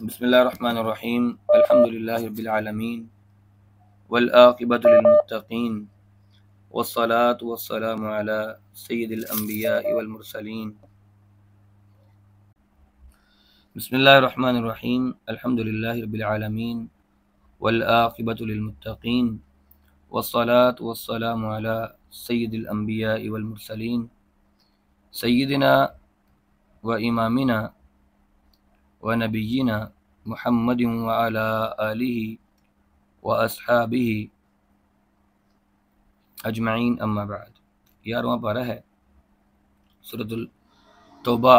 बिस्मिल्लाहिर्रहमानिर्रहीम अल्हम्दुलिल्लाहि रब्बिल आलमीन वल आक़िबतु लिल मुत्तक़ीन वस्सलातु वस्सलामु अला सय्यिदिल अंबिया'i वल मुरसलीन। बिस्मिल्लाहिर्रहमानिर्रहीम अल्हम्दुलिल्लाहि रब्बिल आलमीन वल आक़िबतु लिल मुत्तक़ीन वस्सलातु वस्सलामु अला सय्यिदिल अंबिया'i वल मुरसलीन सय्यिदिना व इमामिना व नबिय्यिना मुहम्मदिन व अला आलिहि व अस्हाबिहि अजमईन अम्मा बाद। 11वां पारा है, सूरतुल तौबा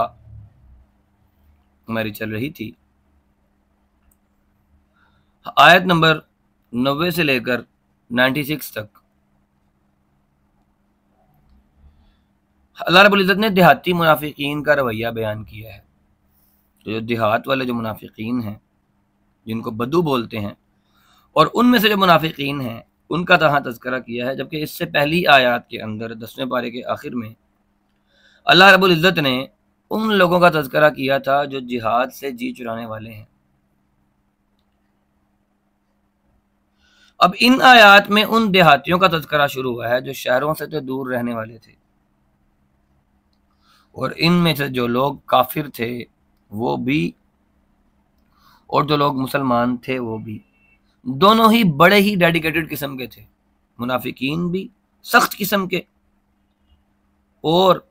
हमारी चल रही थी। आयत नंबर 90 से लेकर 96 तक अल्लाह रब्बुल इज़्ज़त ने देहाती मुनाफिकीन का रवैया बयान किया है। तो जो देहात वाले जो मुनाफिकीन हैं, जिनको बद्दू बोलते हैं, और उनमें से जो मुनाफिकीन हैं उनका तहाँ तज़किरा किया है। जबकि इससे पहली आयत के अंदर 10वें पारे के आखिर में अल्लाह रब्बुल इज़्ज़त ने उन लोगों का तज़किरा किया था जो जिहाद से जी चुराने वाले हैं। अब इन आयत में उन देहातियों का तज़किरा शुरू हुआ है जो शहरों से तो दूर रहने वाले थे, और इनमें से जो लोग काफिर थे वो भी, और जो लोग मुसलमान थे वो भी, दोनों ही बड़े ही डेडिकेटेड किस्म के थे। मुनाफिकीन भी सख्त किस्म के और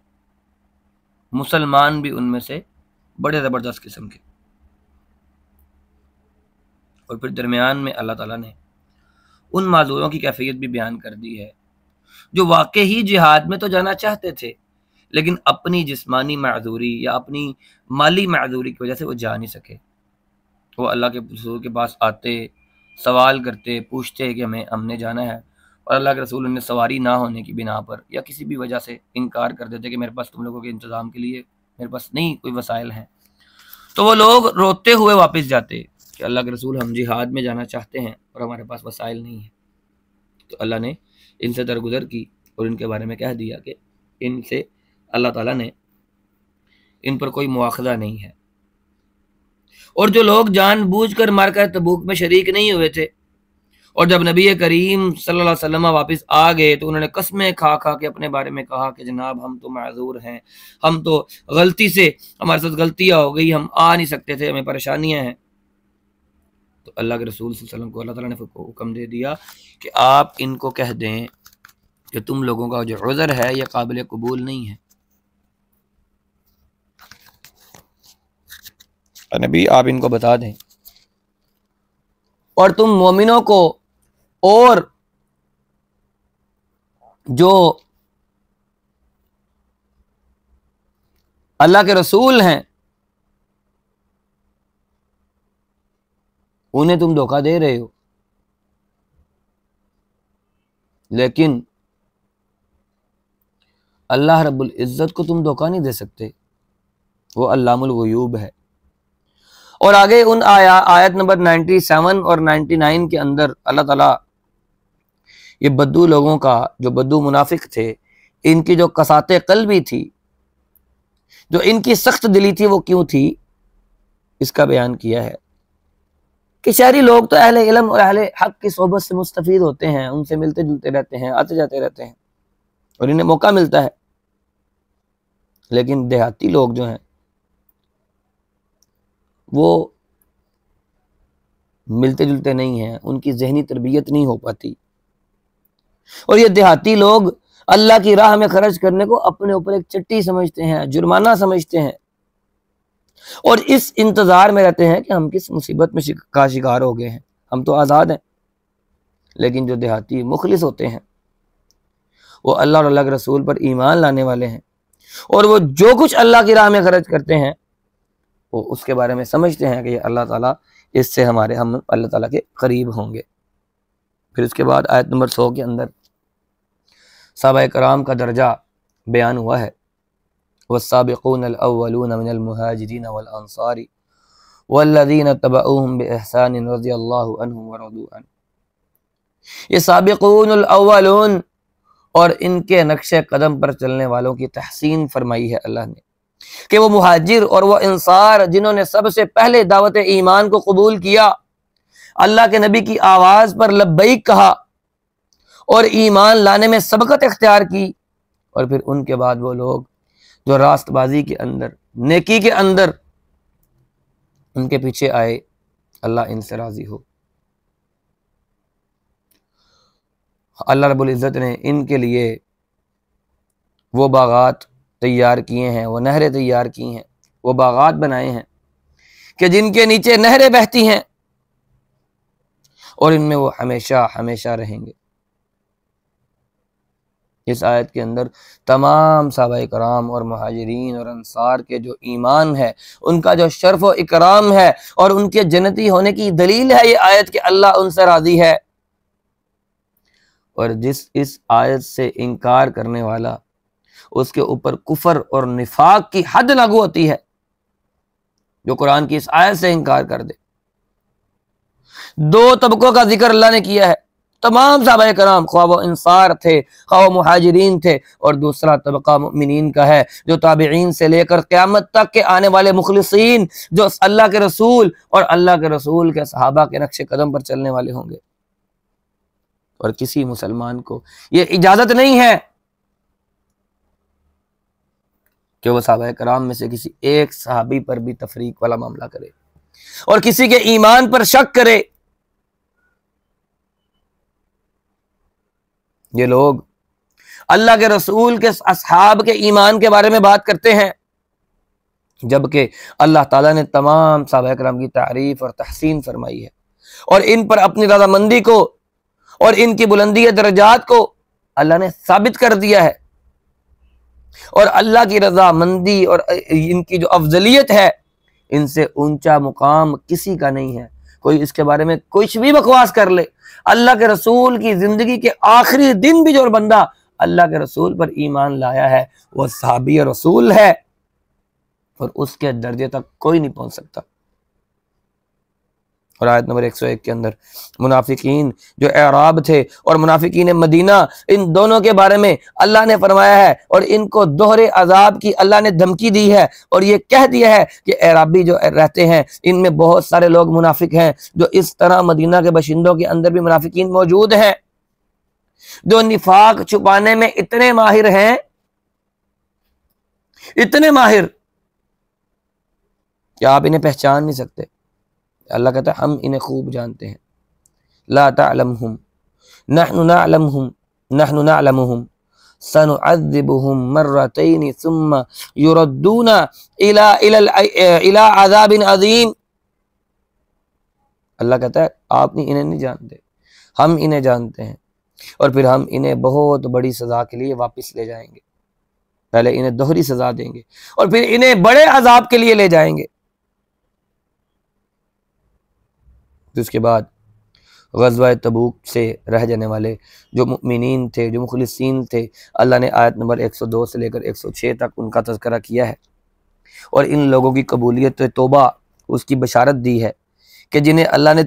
मुसलमान भी उनमें से बड़े ज़बरदस्त किस्म के। और फिर दरमियान में अल्लाह ताला ने उन माजूरों की कैफियत भी बयान कर दी है जो वाकई ही जिहाद में तो जाना चाहते थे, लेकिन अपनी जिस्मानी माजूरी या अपनी माली माजूरी की वजह से वो जा नहीं सके। वो अल्लाह के रसूल के पास आते, सवाल करते, पूछते कि हमने जाना है, और अल्लाह के रसूल उन्हें सवारी ना होने की बिना पर या किसी भी वजह से इनकार कर देते कि मेरे पास तुम लोगों के इंतज़ाम के लिए मेरे पास नहीं कोई वसाइल हैं। तो वो लोग रोते हुए वापस जाते कि अल्लाह के रसूल हम जिहाद में जाना चाहते हैं और हमारे पास वसाइल नहीं है। तो अल्लाह ने इनसे दरगुजर की और इनके बारे में कह दिया कि इनसे अल्लाह ताला ने इन पर कोई मुआखज़ा नहीं है। और जो लोग जानबूझकर मारकर तबूक में शरीक नहीं हुए थे, और जब नबी करीम सल्लल्लाहु अलैहि वसल्लम वापस आ गए तो उन्होंने कस्में खा खा के अपने बारे में कहा कि जनाब हम तो माजूर हैं, हम तो गलती से हमारे साथ गलतियां हो गई, हम आ नहीं सकते थे, हमें परेशानियां हैं। तो अल्लाह के रसूल सल्लल्लाहु अलैहि वसल्लम को अल्लाह ताला ने हुक्म दे दिया कि आप इनको कह दें कि तुम लोगों का जो उज़र है यह काबिल कबूल नहीं है। नबी आप इनको बता दें, और तुम मोमिनों को और जो अल्लाह के रसूल हैं उन्हें तुम धोखा दे रहे हो, लेकिन अल्लाह रब्बुल इज़्ज़त को तुम धोखा नहीं दे सकते, वो अल्लामुल गुयूब है। और आगे उन आयत नंबर 97 और 99 के अंदर अल्लाह ताला ये बद्दू लोगों का, जो बद्दू मुनाफिक थे, इनकी जो कसाते क़ल्बी थी, जो इनकी सख्त दिली थी, वो क्यों थी, इसका बयान किया है कि शहरी लोग तो अहले इल्म और अहले हक की सोबत से मुस्तफीद होते हैं, उनसे मिलते जुलते रहते हैं, आते जाते रहते हैं और इन्हें मौका मिलता है। लेकिन देहाती लोग जो हैं वो मिलते जुलते नहीं हैं, उनकी जहनी तरबियत नहीं हो पाती, और ये देहाती लोग अल्लाह की राह में खर्च करने को अपने ऊपर एक चिट्ठी समझते हैं, जुर्माना समझते हैं, और इस इंतजार में रहते हैं कि हम किस मुसीबत में का शिकार हो गए हैं, हम तो आज़ाद हैं। लेकिन जो देहाती मुखलिस होते हैं वो अल्लाह और अल्लाह के रसूल पर ईमान लाने वाले हैं, और वो जो कुछ अल्लाह की राह में खर्च करते हैं वो उसके बारे में समझते हैं कि ये अल्लाह ताला इससे हम अल्लाह ताला के करीब होंगे। फिर उसके बाद आयत नंबर 100 के अंदर सहाबा कराम का दर्जा बयान हुआ है। वस्साबिक़ूनल अव्वलून मिनल मुहाजिरीन वल अंसारी वल्लज़ीना तबअूहुम बिइहसान रज़ियल्लाहु अन्हुम व रज़ू अन। ये साबिक़ूनुल अव्वलून और इनके नक्शे कदम पर चलने वालों की तहसीन फरमाई है अल्लाह ने कि वो मुहाजिर और वो अंसार जिन्होंने सबसे पहले दावत ईमान को कबूल किया, अल्लाह के नबी की आवाज़ पर लब्बैक कहा और ईमान लाने में सबकत इख्तियार की, और फिर उनके बाद वो लोग जो रास्तबाजी के अंदर, नेकी के अंदर उनके पीछे आए, अल्लाह इनसे राज़ी हो। अल्लाह रब्बुल इज़्ज़त ने इनके लिए वो बागात तैयार किए हैं, वो नहरें तैयार की हैं, वो बागात बनाए हैं कि जिनके नीचे नहरें बहती हैं और इनमें वो हमेशा हमेशा रहेंगे। इस आयत के अंदर तमाम सहाबाए कराम और मुहाजिरीन और अंसार के जो ईमान है, उनका जो शर्फ व इकराम है और उनके जन्नती होने की दलील है ये आयत कि अल्लाह उनसे राज़ी है। और जिस इस आयत से इनकार करने वाला, उसके ऊपर कुफर और निफाक की हद लागू होती है, जो कुरान की इस आयत से इनकार कर दे। दो तबकों का जिक्र अल्लाह ने किया है, तमाम सहाबाए कराम, ख्वाह वो अंसार थे, ख्वाह वो मुहाजिरीन थे, और दूसरा तबका मुमिनीन का है जो ताबिईन से लेकर क़यामत तक के आने वाले मुखलिसीन, जो अल्लाह के रसूल और अल्लाह के रसूल के सहाबा के नक्शे कदम पर चलने वाले होंगे। और किसी मुसलमान को ये इजाजत नहीं है कि वह सहाबाए कराम में से किसी एक सहाबी पर भी तफरीक वाला मामला करे और किसी के ईमान पर शक करे। ये लोग अल्लाह के रसूल के असहाब के ईमान के बारे में बात करते हैं, जबकि अल्लाह ताला ने तमाम सहाबाए कराम की तारीफ और तहसीन फरमाई है और इन पर अपनी रज़ामंदी को और इनकी बुलंदी दर्जात को अल्लाह ने साबित कर दिया है। और अल्लाह की रज़ामंदी और इनकी जो अफजलियत है, इनसे ऊंचा मुकाम किसी का नहीं है। कोई इसके बारे में कुछ भी बकवास कर ले, अल्लाह के रसूल की जिंदगी के आखिरी दिन भी जो बंदा अल्लाह के रसूल पर ईमान लाया है वह सहाबी रसूल है, और उसके दर्जे तक कोई नहीं पहुंच सकता। और आयत नंबर 101 के अंदर मुनाफिकीन जो एराब थे और मुनाफिकीन मदीना, इन दोनों के बारे में अल्लाह ने फरमाया है और इनको दोहरे अजाब की अल्लाह ने धमकी दी है और ये कह दिया है कि एराबी जो रहते हैं इनमें बहुत सारे लोग मुनाफिक हैं, जो इस तरह मदीना के बाशिंदों के अंदर भी मुनाफिकीन मौजूद हैं जो निफाक छुपाने में इतने माहिर हैं, इतने माहिर कि आप इन्हें पहचान नहीं सकते। अल्लाह कहता है हम इन्हें खूब जानते हैं। ला तअलमहुम नहनु नअलमुहुम नहनु नअलमुहुम सनुअज़्ज़िबुहुम मर्रतैन सुम्मा युरद्दूना इला अज़ाबिन अज़ीम। अल्लाह कहता है आप इन्हें नहीं जानते, हम इन्हें जानते हैं, और फिर हम इन्हें बहुत बड़ी सज़ा के लिए वापस ले जाएंगे। पहले इन्हें दोहरी सज़ा देंगे और फिर इन्हें बड़े अजाब के लिए ले जाएंगे। उसके बाद ग़ज़वा तबूक से रह जाने वाले जो मुमिनीन थे, जो मुखलिसीन थे, अल्लाह ने आयत नंबर 102 से लेकर 106 तक उनका तज़किरा किया है और इन लोगों की कबूलियत तौबा उसकी बशारत दी है कि जिन्हें अल्लाह ने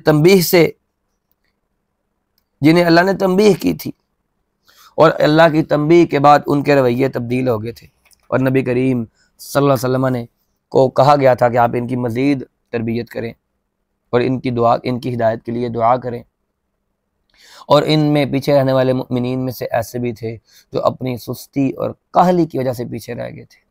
तंबीह की थी और अल्लाह की तंबीह के बाद उनके रवैये तब्दील हो गए थे और नबी करीम सल्लल्लाहु अलैहि वसल्लम ने को कहा गया था कि आप इनकी मज़ीद तरबियत करें और इनकी हिदायत के लिए दुआ करें। और इनमें पीछे रहने वाले मुमिनीन में से ऐसे भी थे जो अपनी सुस्ती और काहली की वजह से पीछे रह गए थे,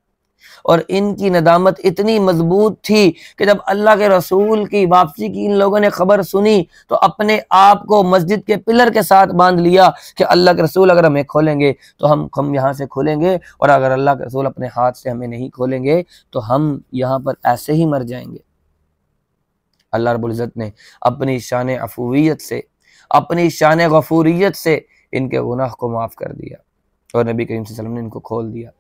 और इनकी नदामत इतनी मजबूत थी कि जब अल्लाह के रसूल की वापसी की इन लोगों ने खबर सुनी तो अपने आप को मस्जिद के पिलर के साथ बांध लिया कि अल्लाह के रसूल अगर हमें खोलेंगे तो हम यहाँ से खोलेंगे, और अगर अल्लाह के रसूल अपने हाथ से हमें नहीं खोलेंगे तो हम यहाँ पर ऐसे ही मर जाएंगे। अल्लाह रब्बुल इज़्ज़त ने अपनी शान अफूवियत से, अपनी शान गफूरियत से इनके गुनाह को माफ़ कर दिया और नबी करीम सल्लल्लाहु अलैहि वसल्लम ने इनको खोल दिया।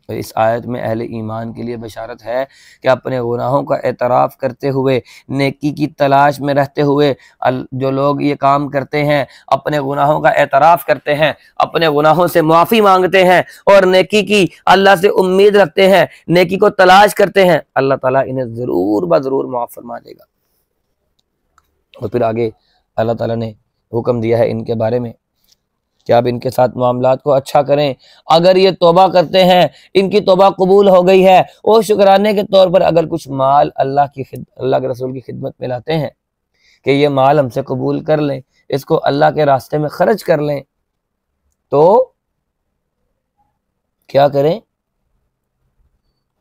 इस आयत में अहले ईमान के लिए बशारत है कि अपने गुनाहों का एतराफ़ करते हुए, नेकी की तलाश में रहते हुए जो लोग ये काम करते हैं, अपने गुनाहों का एतराफ़ करते हैं, अपने गुनाहों से माफ़ी मांगते हैं और नेकी की अल्लाह से उम्मीद रखते हैं, नेकी को तलाश करते हैं, अल्लाह ताला इन्हें ज़रूर ब-ज़रूर माफ़ फरमा देगा। और फिर आगे अल्लाह ताला ने हुक्म दिया है इनके बारे में कि आप इनके साथ मामलात को अच्छा करें। अगर ये तौबा करते हैं, इनकी तौबा कबूल हो गई है, और शुक्राने के तौर पर अगर कुछ माल अल्लाह के रसूल की खिदमत में लाते हैं कि ये माल हमसे कबूल कर लें, इसको अल्लाह के रास्ते में खर्च कर लें, तो क्या करें?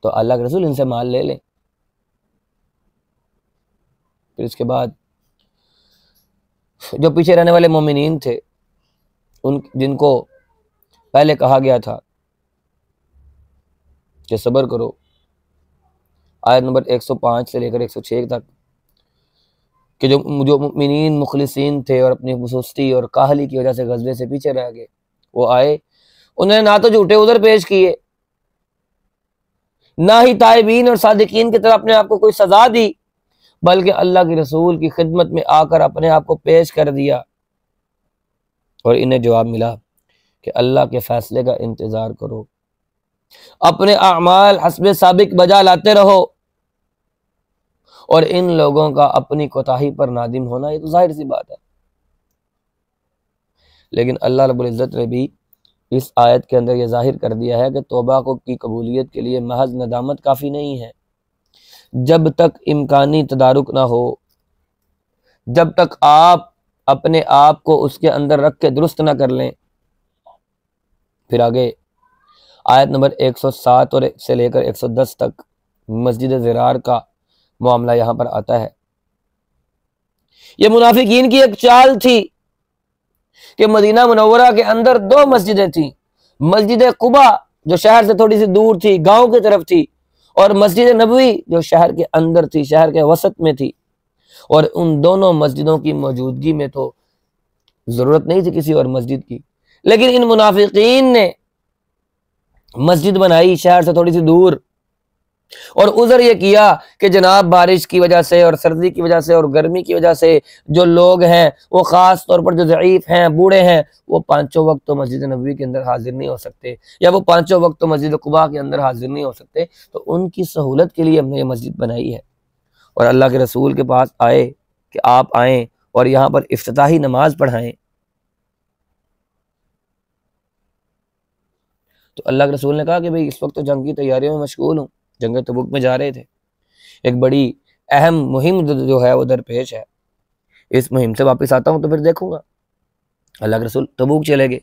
तो अल्लाह के रसूल इनसे माल ले लें। फिर इसके बाद जो पीछे रहने वाले मोमिनीन थे, उन जिनको पहले कहा गया था कि सब्र करो, आयत नंबर 105 से लेकर 106 तक, कि जो मुमिनीन मुखलिसीन थे और अपनी सुस्ती और काहली की वजह से गज़वे से पीछे रह गए, वो आए, उन्होंने ना तो झूठे उधर पेश किए, ना ही ताइबीन और सादिकीन की तरह अपने आप को कोई सजा दी, बल्कि अल्लाह के रसूल की खिदमत में आकर अपने आप को पेश कर दिया और इन्हें जवाब मिला कि अल्लाह के फैसले का इंतज़ार करो, अपने अमाल हस्बे साबिक बजा लाते रहो, और इन लोगों का अपनी कोताही पर नादिम होना ये तो जाहिर सी बात है। लेकिन अल्लाह रब्बुल इज़्ज़त ने भी इस आयत के अंदर ये जाहिर कर दिया है कि तौबा को की कबूलियत के लिए महज नदामत काफ़ी नहीं है। जब तक इम्कानी तदारुक ना हो, जब तक आप अपने आप को उसके अंदर रख के दुरुस्त ना कर लें। फिर आगे आयत नंबर 107 और से लेकर 110 तक मस्जिद ज़िरार का मामला यहाँ पर आता है। ये मुनाफिकीन की एक चाल थी कि मदीना मुनव्वरा के अंदर दो मस्जिदें थीं, मस्जिद कुबा जो शहर से थोड़ी सी दूर थी, गांव की तरफ थी, और मस्जिद नबवी जो शहर के अंदर थी, शहर के वसत में थी। और उन दोनों मस्जिदों की मौजूदगी में तो जरूरत नहीं थी किसी और मस्जिद की, लेकिन इन मुनाफिकीन ने मस्जिद बनाई शहर से थोड़ी सी दूर, और उधर ये किया कि जनाब बारिश की वजह से और सर्दी की वजह से और गर्मी की वजह से जो लोग हैं वो ख़ास तौर पर जो ज़ईफ़ हैं, बूढ़े हैं, वो पाँचों वक्त तो मस्जिद नबवी के अंदर हाजिर नहीं हो सकते, या वो पाँचों वक्त तो मस्जिद कुबा के अंदर हाजिर नहीं हो सकते, तो उनकी सहूलत के लिए हमने ये मस्जिद बनाई है। और अल्लाह के रसूल के पास आए कि आप आएँ और यहाँ पर इफ्तिताही नमाज पढ़ाएँ। तो अल्लाह के रसूल ने कहा कि भाई इस वक्त तो जंग की तैयारियों में मशगूल हूँ, जंग तबूक में जा रहे थे, एक बड़ी अहम मुहिम जो है वो दरपेश है, इस मुहिम से वापस आता हूँ तो फिर देखूंगा। अल्लाह के रसूल तबूक चले गए।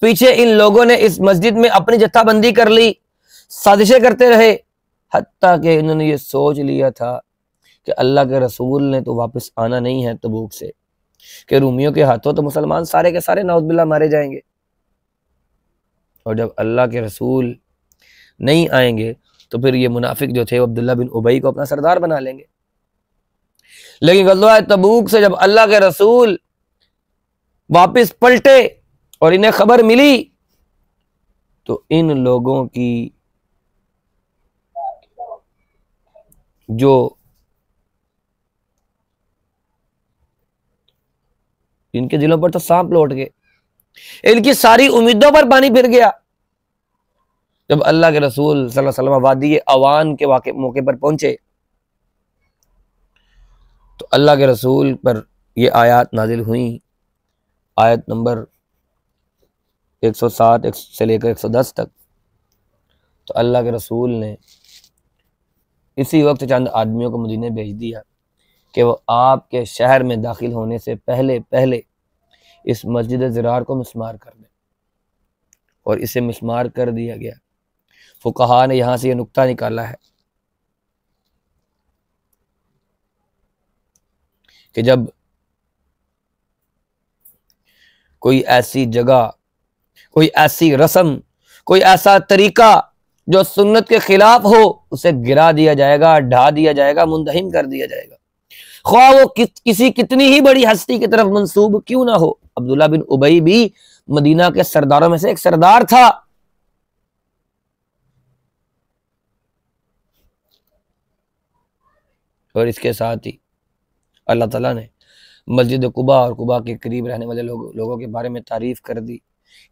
पीछे इन लोगों ने इस मस्जिद में अपनी जत्थाबंदी कर ली, साजिशें करते रहे, हत्ता कि इन्होंने ये सोच लिया था कि अल्लाह के रसूल ने तो वापस आना नहीं है तबूक से, कि रूमियों के हाथों तो मुसलमान सारे के सारे नाउज़ुबिल्लाह मारे जाएंगे, और जब अल्लाह के रसूल नहीं आएंगे तो फिर ये मुनाफिक जो थे अब्दुल्ला बिन उबई को अपना सरदार बना लेंगे। लेकिन गज़वा तबूक से जब अल्लाह के रसूल वापस पलटे और इन्हें खबर मिली, तो इन लोगों की जो इनके दिलों पर तो सांप लौट गए, इनकी सारी उम्मीदों पर पानी फिर गया। जब अल्लाह के रसूल सल्लल्लाहु अलैहि वसल्लम वादी अवान के मौके पर पहुंचे, तो अल्लाह के रसूल पर ये आयत नाजिल हुई, आयत नंबर 107 से लेकर 110 तक। तो अल्लाह के रसूल ने इसी वक्त चंद आदमियों को मदीने भेज दिया कि वो आपके शहर में दाखिल होने से पहले पहले इस मस्जिद ज़िरार को मिस्मार कर दें, और इसे मिस्मार कर दिया गया। फुक़हा ने यहाँ से ये नुक्ता निकाला है कि जब कोई ऐसी जगह, कोई ऐसी रस्म, कोई ऐसा तरीका जो सुन्नत के खिलाफ हो, उसे गिरा दिया जाएगा, ढा दिया जाएगा, मुंतहिम कर दिया जाएगा, ख्वाह वो किसी कितनी ही बड़ी हस्ती की तरफ मंसूब क्यों ना हो। अब्दुल्ला बिन उबई भी मदीना के सरदारों में से एक सरदार था, और इसके साथ ही अल्लाह ताला ने मस्जिद कुबा और कुबा के करीब रहने वाले लोगों के बारे में तारीफ़ कर दी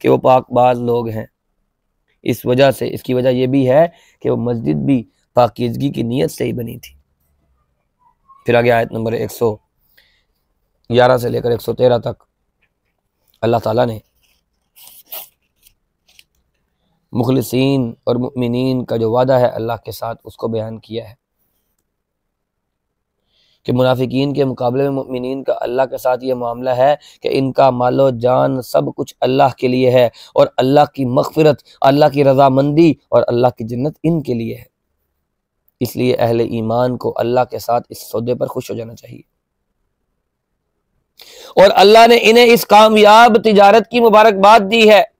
कि वो पाकबाज लोग हैं। इस वजह से, इसकी वजह यह भी है कि वो मस्जिद भी पाकीज़गी की नीयत से ही बनी थी। फिर आगे आयत नंबर 111 से लेकर 113 तक अल्लाह ताला ने मुखलिसीन और मुमिनीन का जो वादा है अल्लाह के साथ उसको बयान किया है कि मुनाफिकीन के मुकाबले में मुमिनीन का अल्लाह के साथ ये मामला है कि इनका मालो जान सब कुछ अल्लाह के लिए है और अल्लाह की मग़फ़िरत, अल्लाह की रज़ामंदी और अल्लाह की जन्नत इनके लिए है। इसलिए अहले ईमान को अल्लाह के साथ इस सौदे पर खुश हो जाना चाहिए और अल्लाह ने इन्हें इस कामयाब तिजारत की मुबारकबाद दी है।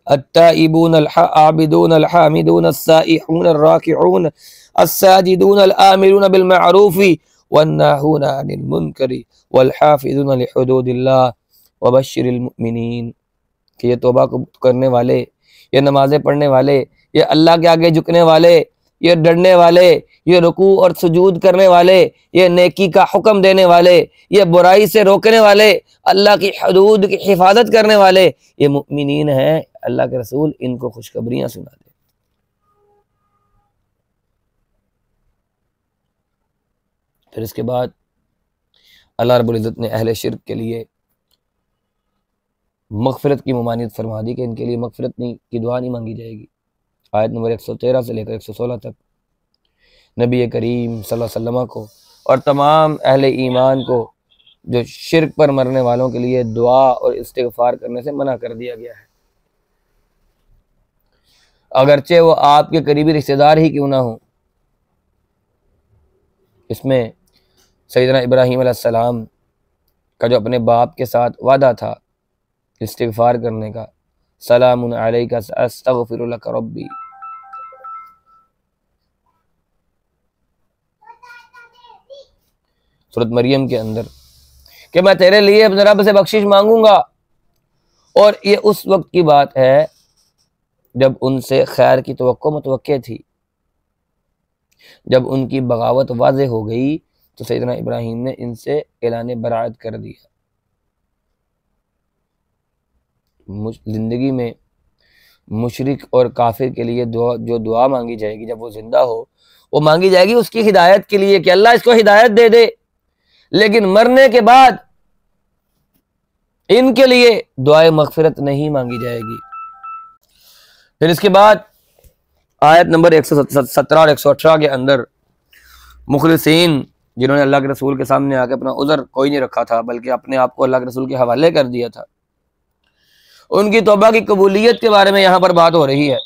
अत्ताइबून अल-आबिदून अल-हामिदून अस्साइहून अर्राकिऊन अस्साजिदून अल-आमिरून बिल मअरूफी वन्नाहून अनिल मुनकरी वल-हाफिज़ून लिहुदूदिल्लाह वबश्शिरिल मुमिनीन। कि ये तौबा करने वाले, ये नमाजें पढ़ने वाले, ये अल्लाह के आगे झुकने वाले, ये डरने वाले, ये रुकू और सुजूद करने वाले, ये नेकी का हुक्म देने वाले, ये बुराई से रोकने वाले, अल्लाह की हदूद की हिफाजत करने वाले, ये मुमिनीन हैं। अल्लाह के रसूल इनको खुशखबरियां सुना दे। फिर इसके बाद अल्लाह रब्बुल इज़्ज़त ने अहले शिर्क के लिए मग़फ़िरत की ममानियत फरमा दी कि इनके लिए मग़फ़िरत की दुआ नहीं मांगी जाएगी। आयत नंबर 113 से लेकर 116 तक नबी करीम सल्लल्लाहु अलैहि वसल्लम को और तमाम अहले ईमान को जो शिर्क पर मरने वालों के लिए दुआ और इस्तिग़फ़ार करने से मना कर दिया गया है, अगरचे वो आपके करीबी रिश्तेदार ही क्यों ना हो। इसमें सैयदना इब्राहीम अलैहिस्सलाम का जो अपने बाप के साथ वादा था इस्तिग़फ़ार करने का, सलामुन अलैका अस्तग़फ़िरु लक रब्बी, सूरत मरियम के अंदर, कि मैं तेरे लिए अपने रब से बख्शिश मांगूंगा। और ये उस वक्त की बात है जब उनसे खैर की तवक्को मुतवक्के थी। जब उनकी बगावत वाज़ेह हो गई तो सैयदना इब्राहीम ने इनसे ऐलान बराअत कर दिया। ज़िंदगी में मुशरिक और काफिर के लिए जो दुआ मांगी जाएगी जब वो जिंदा हो, वो मांगी जाएगी उसकी हिदायत के लिए कि अल्लाह इसको हिदायत दे दे, लेकिन मरने के बाद इनके लिए दुआए मग़फ़िरत नहीं मांगी जाएगी। फिर इसके बाद आयत नंबर 117 और 118 के अंदर मुखलिसीन जिन्होंने अल्लाह के रसूल के सामने आकर अपना उज़र कोई नहीं रखा था बल्कि अपने आप को अल्लाह के रसूल के हवाले कर दिया था, उनकी तौबा की कबूलियत के बारे में यहां पर बात हो रही है।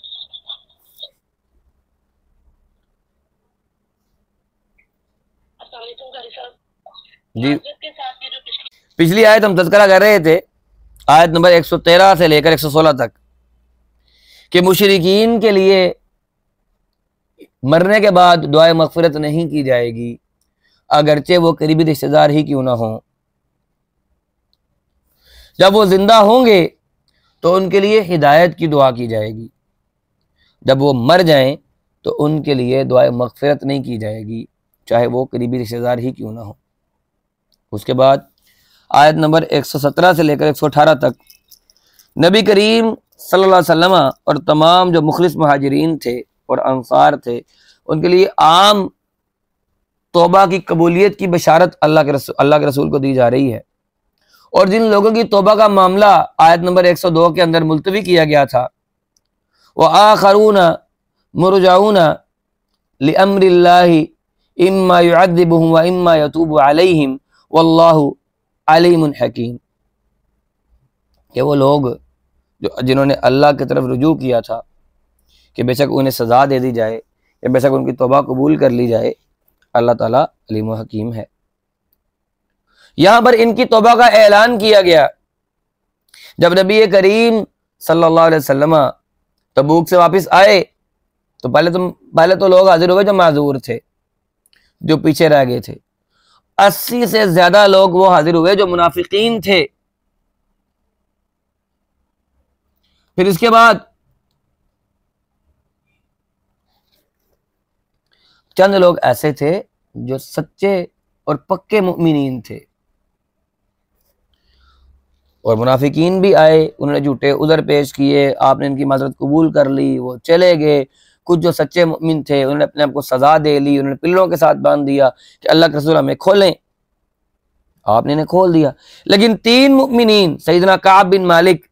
जी, पिछली आयत हम तज़किरा कर रहे थे, आयत नंबर 113 से लेकर 116 तक, कि मुशरिकीन के लिए मरने के बाद दुआए मग़फ़िरत नहीं की जाएगी, अगरचे वो करीबी रिश्तेदार ही क्यों ना हो। जब वो जिंदा होंगे तो उनके लिए हिदायत की दुआ की जाएगी, जब वो मर जाएं तो उनके लिए दुआए मग़फ़िरत नहीं की जाएगी, चाहे वो करीबी रिश्तेदार ही क्यों ना हो। उसके बाद आयत नंबर 117 से लेकर 118 तक नबी करीम सल्लल्लाहु अलैहि वसल्लम और तमाम जो मुखलिस मुहाजिरीन थे और अंसार थे उनके लिए आम तौबा की कबूलियत की बशारत अल्लाह के रसूल को दी जा रही है। और जिन लोगों की तौबा का मामला आयत नंबर 102 के अंदर मुलतवी किया गया था, वह आखरून मुरजाऊन लिअम्रिल्लाहि इम्मा युअद्दिबुहुम व इम्मा यतूबु अलैहिम वल्लाहु अलीमुन हकीम, कि वो लोग जिन्होंने अल्लाह की तरफ रुजू किया था कि बेशक उन्हें सज़ा दे दी जाए या बेशक उनकी तौबा कबूल कर ली जाए, अल्लाह ताला अलीम हकीम है। यहां पर इनकी तौबा का ऐलान किया गया जब नबी करीम सल्लल्लाहु अलैहि वसल्लम तबूक से वापस आए तो पहले तो लोग हाजिर हुए जो माजूर थे, जो पीछे रह गए थे। 80 से ज्यादा लोग वो हाजिर हुए जो मुनाफिकीन थे। फिर इसके बाद चंद लोग ऐसे थे जो सच्चे और पक्के मुमिनीन थे। और मुनाफिकीन भी आए, उन्होंने झूठे उज़र पेश किए, आपने इनकी माज़रत कबूल कर ली, वो चले गए। कुछ जो सच्चे मुमिन थे उन्होंने अपने आप को सजा दे ली, उन्होंने पिल्लों के साथ बांध दिया कि अल्लाह के रसूल हमें खोलें, आपने इन्हें खोल दिया। लेकिन 3 मुमिनीन सैयदना काब बिन मालिक,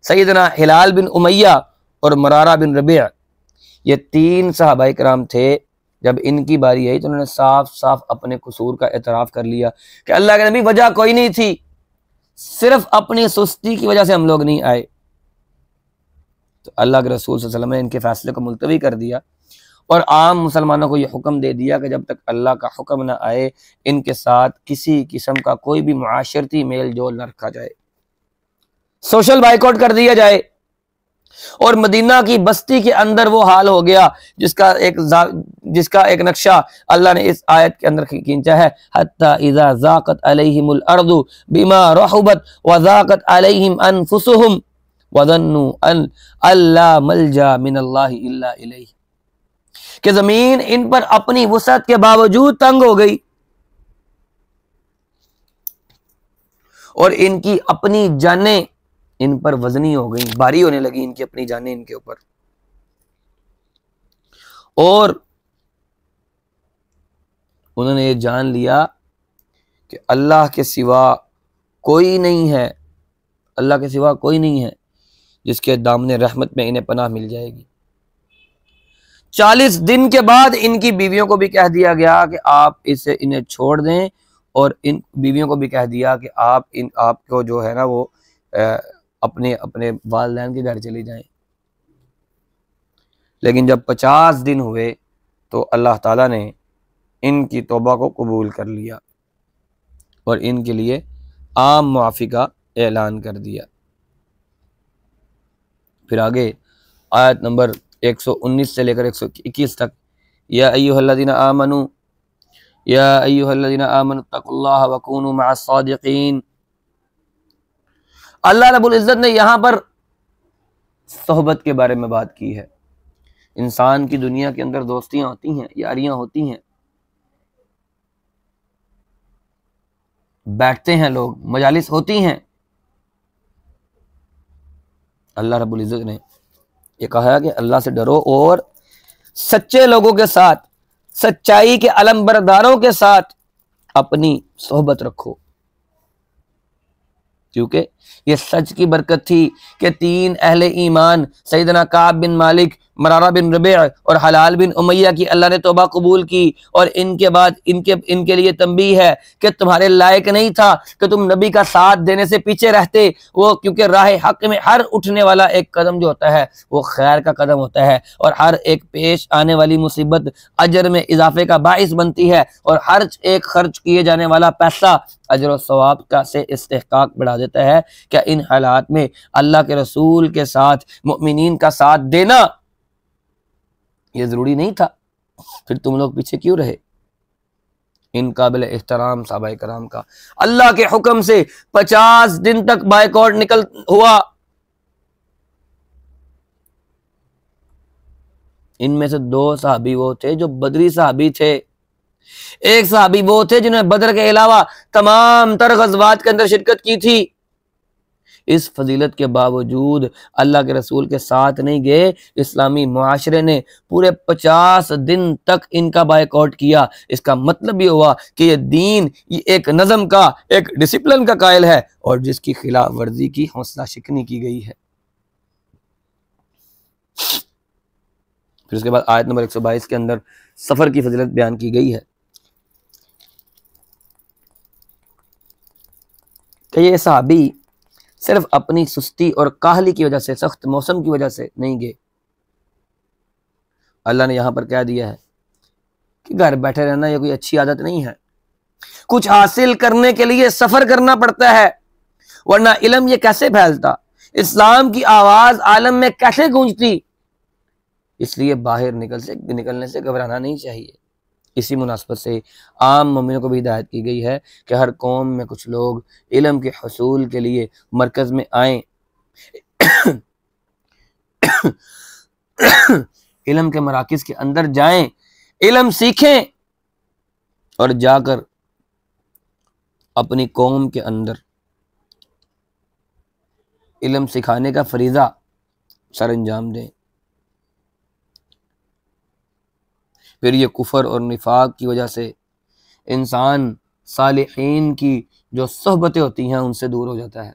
सैयदना हिलाल बिन उमैया और मरारा बिन रबिया, ये 3 सहाबाए किराम थे। जब इनकी बारी आई तो उन्होंने साफ साफ अपने कसूर का एतराफ़ कर लिया कि अल्लाह के नबी वजह कोई नहीं थी, सिर्फ अपनी सुस्ती की वजह से हम लोग नहीं आए। तो अल्लाह के रसूल सल्लल्लाहु अलैहि वसल्लम ने इनके फैसले को मुलतवी कर दिया और आम मुसलमानों को यह हुक्म दे दिया कि जब तक अल्लाह का हुक्म ना आए इनके साथ किसी किस्म का कोई भी मुआशरती मेल जोल न रखा जाए, सोशल बाइकआउट कर दिया जाए। और मदीना की बस्ती के अंदर वो हाल हो गया जिसका एक नक्शा अल्लाह ने इस आयत के अंदर खींचा है, हत्ता इज़ा ज़ाक़त अलैहिमुल अर्दु बिमा रहुबत व ज़ाक़त अलैहिम अनफुसुहुम व ज़न्नु अन अल्ला मलजा मिनल्लाहि इल्ला इलैहि, कि जमीन इन पर अपनी वसअत के बावजूद तंग हो गई और इनकी अपनी जानें इन पर वजनी हो गई, भारी होने लगी इनकी अपनी जानें इनके ऊपर। और उन्होंने ये जान लिया कि अल्लाह के सिवा कोई नहीं है, अल्लाह के सिवा कोई नहीं है जिसके दामने रहमत में इन्हें पनाह मिल जाएगी। 40 दिन के बाद इनकी बीवियों को भी कह दिया गया कि आप इन्हें छोड़ दें, और इन बीवियों को भी कह दिया कि आपको जो है ना वो अपने अपने वालिदैन के घर चली जाएं। लेकिन जब 50 दिन हुए तो अल्लाह ताला ने इनकी तौबा को कबूल कर लिया और इनके लिए आम मुआफ़ी का ऐलान कर दिया। फिर आगे आयत नंबर 119 से लेकर 121 तक, या अय्युहल्लज़ीना आमनू तक़ुल्लाह व कूनू मअस सादिक़ीन। अल्लाह रब्बुल इज़्ज़त ने यहाँ पर सोहबत के बारे में बात की है। इंसान की दुनिया के अंदर दोस्तियां होती हैं, यारियां होती हैं, बैठते हैं लोग, मजालिस होती हैं। अल्लाह रब्बुल इज़्ज़त ने ये कहा कि अल्लाह से डरो और सच्चे लोगों के साथ, सच्चाई के अलमबरदारों के साथ अपनी सोहबत रखो, क्योंकि ये सच की बरकत थी कि 3 अहले ईमान सैयदना काब बिन मालिक, मरारा बिन रबिया और हलाल बिन उमैया की अल्लाह ने तौबा कबूल की। और इनके बाद इनके लिए तंबीह है कि तुम्हारे लायक नहीं था कि तुम नबी का साथ देने से पीछे रहते, वो क्योंकि राह हक में हर उठने वाला एक कदम जो होता है वो खैर का कदम होता है, और हर एक पेश आने वाली मुसीबत अजर में इजाफे का बाइस बनती है, और हर एक खर्च किए जाने वाला पैसा अजर और सवाब का से इस्तेहकाक बढ़ा देता है। क्या इन हालात में अल्लाह के रसूल के साथ मुमिनीन का साथ देना ये जरूरी नहीं था? फिर तुम लोग पीछे क्यों रहे? इन काबिल एहतराम सहाबाए कराम का अल्लाह के हुक्म से 50 दिन तक बायकॉट निकल हुआ। इनमें से 2 सहाबी वो थे जो बदरी सहाबी थे, एक सहाबी वो थे जिन्होंने बदर के अलावा तमाम तर गज़वात के अंदर शिरकत की थी। इस फजीलत के बावजूद अल्लाह के रसूल के साथ नहीं गए। इस्लामी मुआशरे ने पूरे 50 दिन तक इनका बायकॉट किया। इसका मतलब ये हुआ कि ये दीन ये एक नज़म का, एक डिसिप्लिन का कायल है और जिसकी खिलाफ वर्जी की हौसला शिकनी की गई है। फिर उसके बाद आयत नंबर 122 के अंदर सफर की फजीलत बयान की गई है कि ये सहाबी सिर्फ अपनी सुस्ती और काहली की वजह से, सख्त मौसम की वजह से नहीं गए। अल्लाह ने यहां पर कह दिया है कि घर बैठे रहना ये कोई अच्छी आदत नहीं है। कुछ हासिल करने के लिए सफर करना पड़ता है, वरना इल्म ये कैसे फैलता, इस्लाम की आवाज आलम में कैसे गूंजती। इसलिए बाहर निकलने से घबराना नहीं चाहिए। इसी मुनासबत से आम मोमिनों को भी हिदायत की गई है कि हर कौम में कुछ लोग इल्म के हसूल के लिए मरकज़ में आएँ, इल्म के मराकिज़ के अंदर जाएं, इल्म सीखें, और जाकर अपनी कौम के अंदर इल्म सिखाने का फरीज़ा सर अंजाम दें। फिर ये कुफर और निफाक की वजह से इंसान सालिहीन की जो सोहबतें होती हैं उनसे दूर हो जाता है।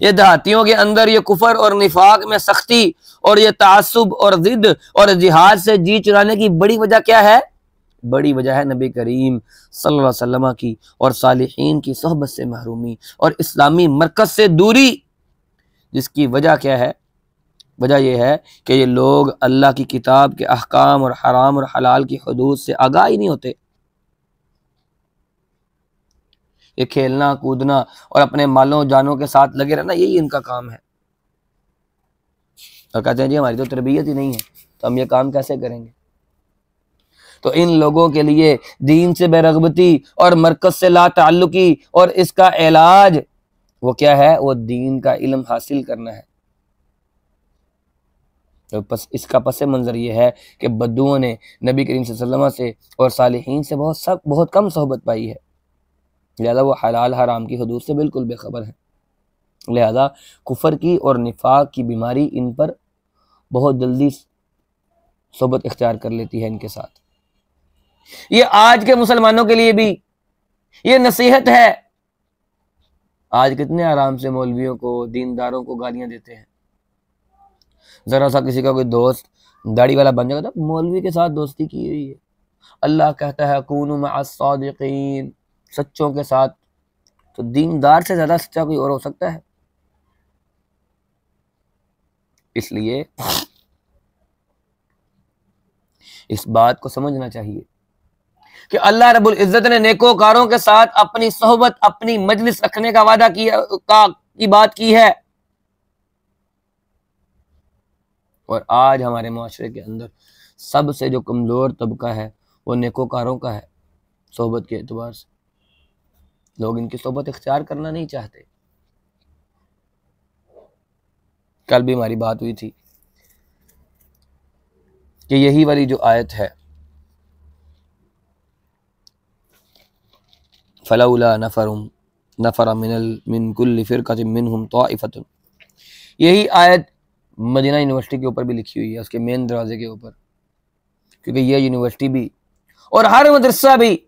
ये देहातियों के अंदर ये कुफर और निफाक में सख्ती और ये तासुब और जिद और जिहाद से जी चुराने की बड़ी वजह क्या है? बड़ी वजह है नबी करीम सल्लल्लाहु अलैहि वसल्लम की और सालिहीन की सोहबत से महरूमी और इस्लामी मरकज से दूरी। जिसकी वजह क्या है? वजह यह है कि ये लोग अल्लाह की किताब के अहकाम और हराम और हलाल की हदूद से आगाह ही नहीं होते। ये खेलना कूदना और अपने मालों जानों के साथ लगे रहना, यही इनका काम है। और कहते हैं जी हमारी तो तरबियत ही नहीं है, तो हम ये काम कैसे करेंगे? तो इन लोगों के लिए दीन से बेरगबती और मरकज से ला ताल्लुकी और इसका इलाज वो क्या है? वो दीन का इल्म हासिल करना है। तो इसका पस मंज़र ये है कि बद्दुओं ने नबी करीम सल्लल्लाहु अलैहि वसल्लम से और सालिहीन से बहुत कम सोहबत पाई है। लिहाजा वो हलाल हराम की हदूद से बिल्कुल बेखबर है। लिहाजा कुफर की और निफाक की बीमारी इन पर बहुत जल्दी सोहबत इख्तियार कर लेती है इनके साथ। ये आज के मुसलमानों के लिए भी ये नसीहत है। आज कितने आराम से मौलवियों को, दीनदारों को गालियां देते हैं। जरा सा किसी का कोई दोस्त दाढ़ी वाला बन जाएगा तो मौलवी के साथ दोस्ती की हुई है। अल्लाह कहता है कूनू मअस सादिकीन, सच्चों के साथ। तो दीनदार से ज्यादा सच्चा कोई और हो सकता है? इसलिए इस बात को समझना चाहिए कि अल्लाह रब्बुल इज्जत ने नेकोकारों के साथ अपनी सोहबत, अपनी मजलिस रखने का वादा की बात की है। और आज हमारे मुआशरे के अंदर सबसे जो कमजोर तबका है वो नेकोकारों का है सोहबत के एतबार से। लोग इनकी सोहबत इख्तियार करना नहीं चाहते। कल भी हमारी बात हुई थी कि यही वाली जो आयत है फलौला नफर मिन कुल्लि फिरकतिन मिनहुम ताइफतुन, यही आयत मदीना यूनिवर्सिटी के ऊपर भी लिखी हुई है, उसके मेन दरवाजे के ऊपर। क्योंकि यह यूनिवर्सिटी भी और हर मदरसा भी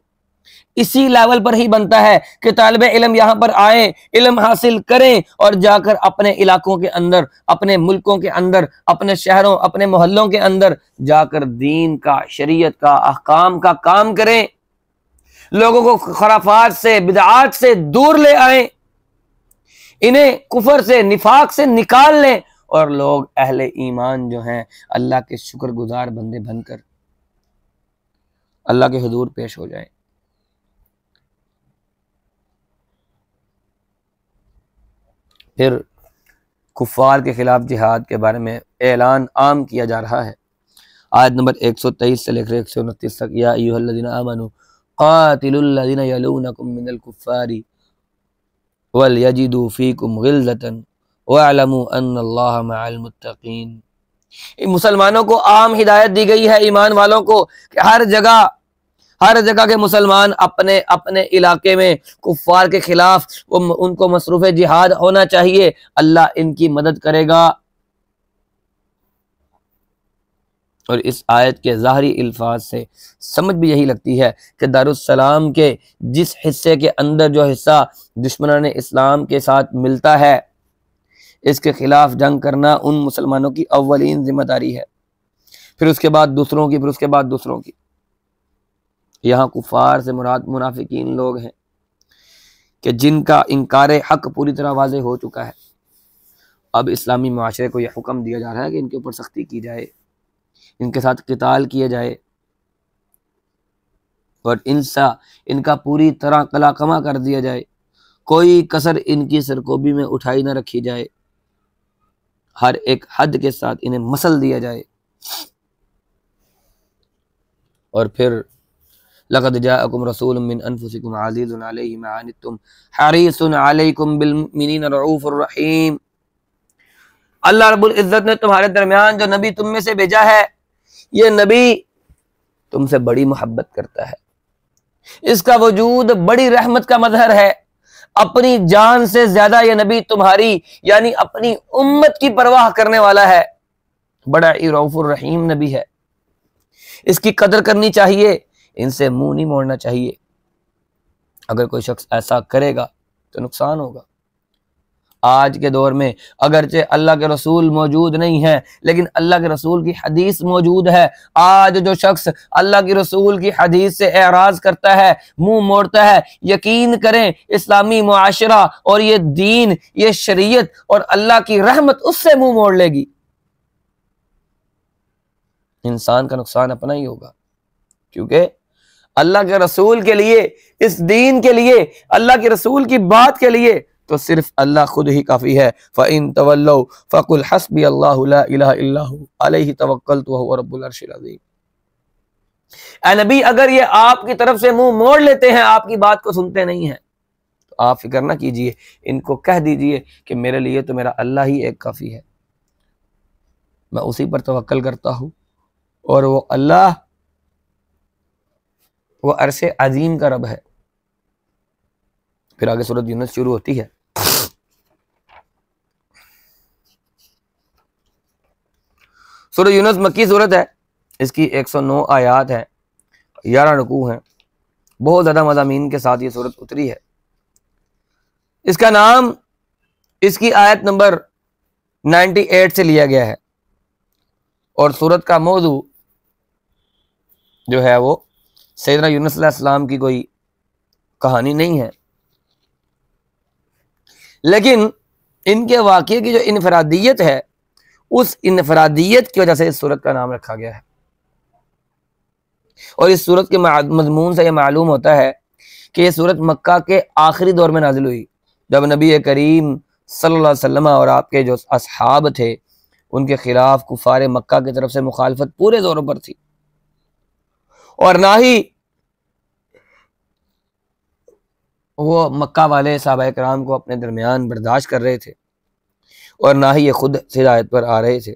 इसी लेवल पर ही बनता है कि तालिबे इल्म यहाँ पर आए, इल्म हासिल करें और जाकर अपने इलाकों के अंदर, अपने मुल्कों के अंदर, अपने शहरों, अपने मोहल्लों के अंदर जाकर दीन का, शरीयत का, अहकाम का काम करें। लोगों को खराफात से, बिदआत से दूर ले आए, इन्हें कुफर से, निफाक से निकाल लें और लोग अहले ईमान जो हैं अल्लाह के शुक्रगुजार बंदे बनकर अल्लाह के हुजूर पेश हो जाएं। फिर कुफार के खिलाफ जिहाद के बारे में ऐलान आम किया जा रहा है। आयत नंबर 123 से लेकर 129 तक, या अय्युहल्लज़ीना आमनू क़ातिलुल्लज़ीना यलूनकुम मिनल कुफ़्फ़ारि वल यजिदू फ़ीकुम ग़िल्ज़तन वअलमू अन्नल्लाह मअल मुत्तक़ीन। मुसलमानों को आम हिदायत दी गई है, ईमान वालों को, कि हर जगह के मुसलमान अपने अपने इलाके में कुफ्फार के खिलाफ उनको मसरूफ जिहाद होना चाहिए। अल्लाह इनकी मदद करेगा। और इस आयत के ज़ाहरी अल्फाज से समझ भी यही लगती है कि दारुस्सलाम के जिस हिस्से के अंदर जो हिस्सा दुश्मनाने इस्लाम के साथ मिलता है, इसके खिलाफ जंग करना उन मुसलमानों की अव्वलीन जिम्मेदारी है, फिर उसके बाद दूसरों की, फिर उसके बाद दूसरों की। यहाँ कुफार से मुराद मुनाफिकीन लोग हैं कि जिनका इनकार हक पूरी तरह वाज़ेह हो चुका है। अब इस्लामी मुआशरे को यह हुक्म दिया जा रहा है कि इनके ऊपर सख्ती की जाए, इनके साथ क़िताल किया जाए और इनका पूरी तरह कलाकमा कर दिया जाए। कोई कसर इनकी सरकोबी में उठाई ना रखी जाए, हर एक हद के साथ इन्हें मसल दिया जाए। और फिर लक़द जाअकुम रसूलुम मिन अनफुसिकुम अज़ीज़ुन अलैहि मा अनित्तुम हरीसुन अलैकुम बिल मुमिनीना रऊफ़ुर रहीम। अल्लाह रब्बुल इज़्ज़त ने तुम्हारे दरमियान जो नबी तुम में से भेजा है, ये नबी तुमसे बड़ी मोहब्बत करता है, इसका वजूद बड़ी रहमत का मजहर है, अपनी जान से ज्यादा ये नबी तुम्हारी यानी अपनी उम्मत की परवाह करने वाला है, बड़ा ही रऊफुर रहीम नबी है, इसकी कदर करनी चाहिए, इनसे मुंह नहीं मोड़ना चाहिए। अगर कोई शख्स ऐसा करेगा तो नुकसान होगा। आज के दौर में अगरचे अल्लाह के रसूल मौजूद नहीं है, लेकिन अल्लाह के रसूल की हदीस मौजूद है। आज जो शख्स अल्लाह के रसूल की हदीस से एराज करता है, मुंह मोड़ता है, यकीन करें इस्लामी मुआशरा और ये दीन, ये शरीयत और अल्लाह की रहमत उससे मुंह मोड़ लेगी। इंसान का नुकसान अपना ही होगा, क्योंकि अल्लाह के रसूल के लिए, इस दीन के लिए, अल्लाह के रसूल की बात के लिए तो सिर्फ अल्लाह खुद ही काफी है। फ़इन तवल्लौ फ़कुल हस्बी अल्लाहु ला इलाहा इल्ला हु अलैहि तवक्कलतु व हुवा रब्बुल अर्शिल अज़ीम। ऐ नबी, अगर ये आपकी तरफ से मुंह मोड़ लेते हैं, आपकी बात को सुनते नहीं हैं, तो आप फिक्र ना कीजिए, इनको कह दीजिए कि मेरे लिए तो मेरा अल्लाह ही एक काफी है, मैं उसी पर तवक्कल करता हूं और वो अल्लाह, वो अर्शे अजीम का रब है। फिर आगे सूरत यूनुस शुरू होती है। सूरत यूनुस मक्की सूरत है, इसकी 109 आयात है, 11 रुकू हैं, बहुत ज्यादा मज़ामीन के साथ ये सूरत उतरी है। इसका नाम इसकी आयत नंबर 98 से लिया गया है और सूरत का मौजू जो है वो सैयदना यूनुस अलैहिस्सलाम की कोई कहानी नहीं है, लेकिन इनके वाक़ये की जो इनफरादियत है, उस इनफरादियत की वजह से इस सूरत का नाम रखा गया है। और इस सूरत के मजमून से यह मालूम होता है कि यह सूरत मक्का के आखिरी दौर में नाजिल हुई, जब नबी करीम सल्लल्लाहु अलैहि वसल्लम और आपके जो असहाब थे उनके खिलाफ कुफार मक्का की तरफ से मुखालफत पूरे जोरों पर थी, और ना ही वो मक्का वाले सहाबा कराम को अपने दरमियान बर्दाश्त कर रहे थे और ना ही ये खुद हिदायत पर आ रहे थे।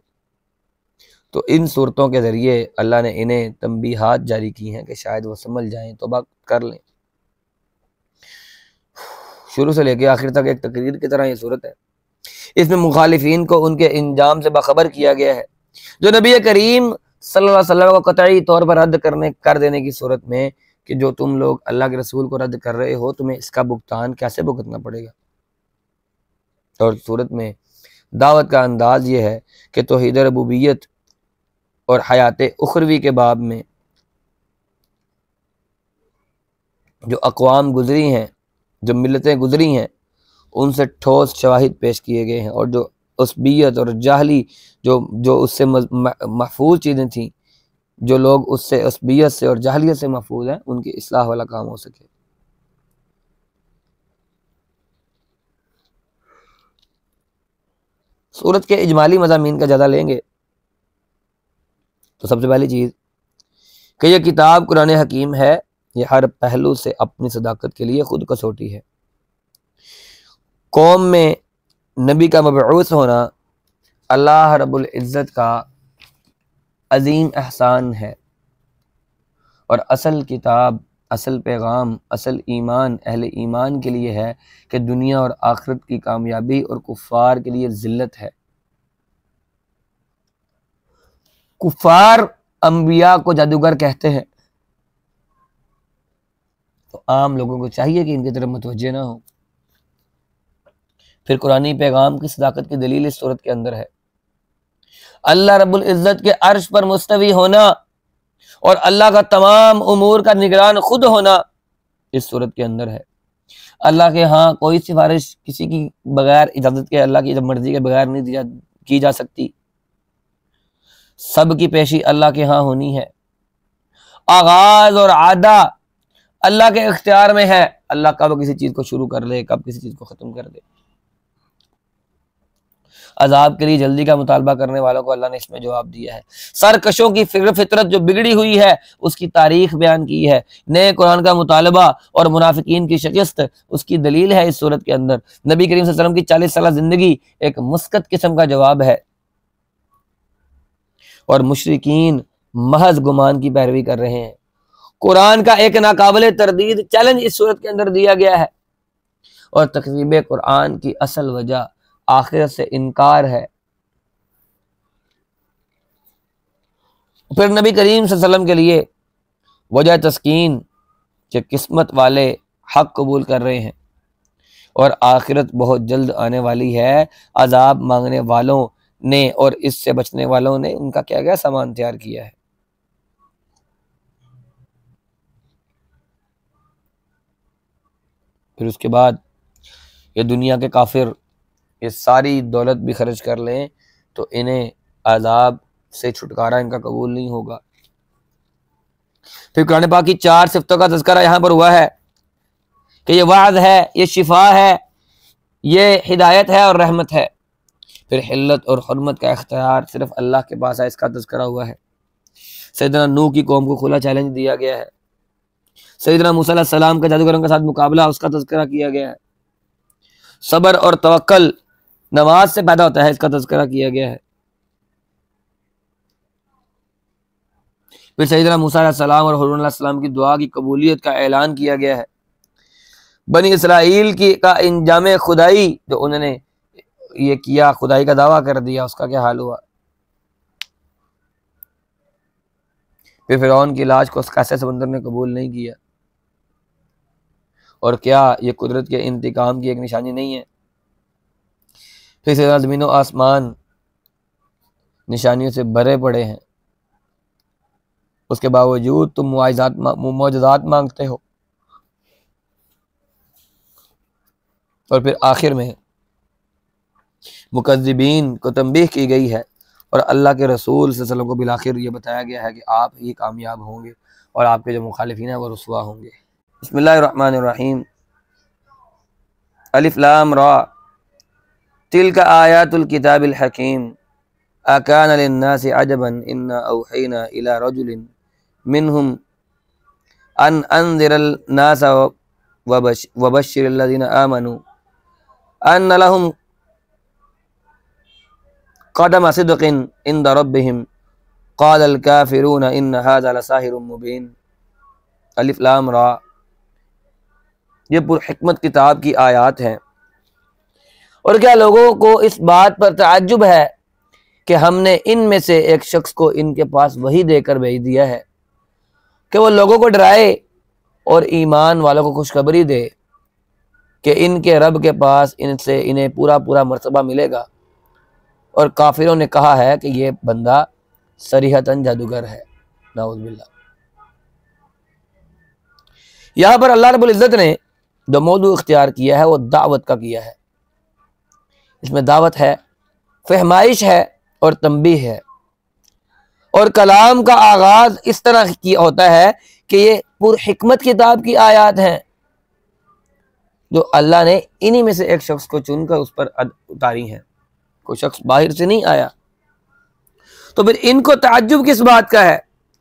तो इन सूरतों के ज़रिए अल्लाह ने इन्हें तंबीहात जारी की हैं कि शायद वो समझ जाएं, तौबा कर लें। शुरू से लेकर आखिर तक एक तकरीर की तरह ये सूरत है। इसमें मुखालिफिन को उनके इंजाम से बाखबर किया गया है, जो नबी करीम सल्लल्लाहु अलैहि वसल्लम को कतई तौर पर रद्द कर देने की सूरत में कि जो तुम लोग अल्लाह के रसूल को रद्द कर रहे हो, तुम्हें इसका भुगतान कैसे भुगतना पड़ेगा। और सूरत में दावत का अंदाज ये है कि तौहीद रबूबियत और हयात उखरवी के बाब में जो अक़वाम गुजरी हैं, जो मिलतें गुजरी हैं, उनसे ठोस शवाहिद पेश किए गए हैं, और जो उसबियत और जाहली जो उससे महफूज चीज़ें थीं, जो लोग उससे उसबियत से और जाहलियत से महफूज हैं, उनकी इस्लाह वाला काम हो सके। सूरत के इजमाली मज़ामीन का ज़्यादा लेंगे तो सबसे पहली चीज़ कि यह किताब कुरान हकीम है, यह हर पहलू से अपनी सदाकत के लिए खुद कसौटी है। कौम में नबी का मबऊस होना अल्लाह रब्बुल इज़्ज़त का अजीम एहसान है, और असल किताब, असल पैगाम, असल ईमान अहले ईमान के लिए है कि दुनिया और आखिरत की कामयाबी और कुफ़ार के लिए ज़िल्लत है। कुफ़ार अंबिया को जादूगर कहते हैं, तो आम लोगों को चाहिए कि इनकी तरफ मुतवज्जे ना हो। फिर कुरानी पैगाम की सदाकत की दलील इस सूरत के अंदर है। अल्लाह रब्बुल इज़्ज़त के अर्श पर मुस्तवी होना और अल्लाह का तमाम उमूर का निगरान खुद होना इस सूरत के अंदर है। अल्लाह के यहाँ कोई सिफारिश किसी की बगैर इजाज़त के, अल्लाह की मर्जी के बगैर नहीं की जा सकती। सब की पेशी अल्लाह के यहाँ होनी है। आगाज और आदा अल्लाह के इख्तियार में है। अल्लाह कब किसी चीज़ को शुरू कर ले, कब किसी चीज़ को ख़त्म कर दे। अजाब के लिए जल्दी का मुतालबा करने वालों को अल्लाह ने इसमें जवाब दिया है। सरकशों की फितरत जो बिगड़ी हुई है उसकी तारीख बयान की है। नए कुरान का मुतालबा और मुनाफिकीन की शिकस्त उसकी दलील है इस सूरत के अंदर। नबी करीम सल्लल्लाहु अलैहि वसल्लम की 40 साल जिंदगी एक मुस्कत किस्म का जवाब है, और मुशरिकीन महज गुमान की पैरवी कर रहे हैं। कुरान का एक नाकाबिल तरदीद चैलेंज इस सूरत के अंदर दिया गया है, और तकज़ीब कुरान की असल वजह आखिरत से इनकार है। फिर नबी करीम सल्लल्लाहु अलैहि वसल्लम के लिए वजह तस्कीन कि किस्मत वाले हक कबूल कर रहे हैं और आखिरत बहुत जल्द आने वाली है। अजाब मांगने वालों ने और इससे बचने वालों ने उनका क्या क्या सामान तैयार किया है। फिर उसके बाद ये दुनिया के काफिर ये सारी दौलत भी खर्च कर लें तो इन्हें अजाब से छुटकारा इनका कबूल नहीं होगा। फिर कुरान पाक की 4 सिफ़तों का तज़किरा यहाँ पर हुआ है कि ये वाज़ है, ये शिफा है, ये हिदायत है और रहमत है। फिर हिल्लत और हुर्मत का इख्तियार सिर्फ अल्लाह के पास है, इसका तज़किरा हुआ है। सैयदना नूह की कौम को खुला चैलेंज दिया गया है। सैयदना मूसा अलैहि सलाम का जादूगरों के साथ मुकाबला, उसका तज़किरा किया गया है। सब्र और तवक्कल नमाज से पैदा होता है, इसका तज़किरा किया गया है। फिर सैयदना मूसा अलैहि सलाम और हारून अलैहि सलाम की दुआ की कबूलियत का ऐलान किया गया है। बनी इसराइल की का इंजाम खुदाई जो उन्होंने ये किया, खुदाई का दावा कर दिया, उसका क्या हाल हुआ। फिर फिरौन की लाश को कैसे समंदर ने कबूल नहीं किया, और क्या ये कुदरत के इंतकाम की एक निशानी नहीं है। फिर से ज़मीन और आसमान निशानियों से भरे पड़े हैं, उसके बावजूद तुम मुआजिज़ात मांगते हो। और फिर आखिर में मुकज़्ज़िबीन को तंबीह की गई है और अल्लाह के रसूल सल्लल्लाहु अलैहि वसल्लम को बिलाखिर ये बताया गया है कि आप ही कामयाब होंगे और आपके जो मुखालिफिन हैं वो रुसवा होंगे। बिस्मिल्लाहिर्रहमानिर्रहीम। अलिफ लाम रा तिल्का आयातुल किताबिल हकीम अकाना लिन्नासि अजबन इन्ना औहैना इला रजुलिन मिनहुम अन अंज़िरल नासा वबश्शिरिल लज़ीना आमनू अन्न लहुम क़दम सिद्क़िन इंद रब्बिहिम क़ालल काफ़िरून इन्न हाज़ा लसाहिरुम मुबीन। अलिफ लाम रा, ये पुरहिकमत किताब की आयात हैं। और क्या लोगों को इस बात पर ताज्जुब है कि हमने इनमें से एक शख्स को इनके पास वही देकर भेज दिया है कि वो लोगों को डराए और ईमान वालों को खुशखबरी दे कि इनके रब के पास इनसे इन्हें पूरा पूरा मर्तबा मिलेगा। और काफिरों ने कहा है कि ये बंदा सरीहतन जादूगर है, नाउज़ुबिल्लाह। यहाँ पर अल्लाह रब्बुल इज़्ज़त ने जो मौजू इख्तियार किया है वो दावत का किया है। इसमें दावत है, फहमाइश है और तंबीह है। और कलाम का आगाज इस तरह की होता है कि ये पुरहिकमत किताब की आयात हैं जो अल्लाह ने इन्हीं में से एक शख्स को चुनकर उस पर उतारी हैं। कोई शख्स बाहर से नहीं आया। तो फिर इनको ताज्जुब किस बात का है?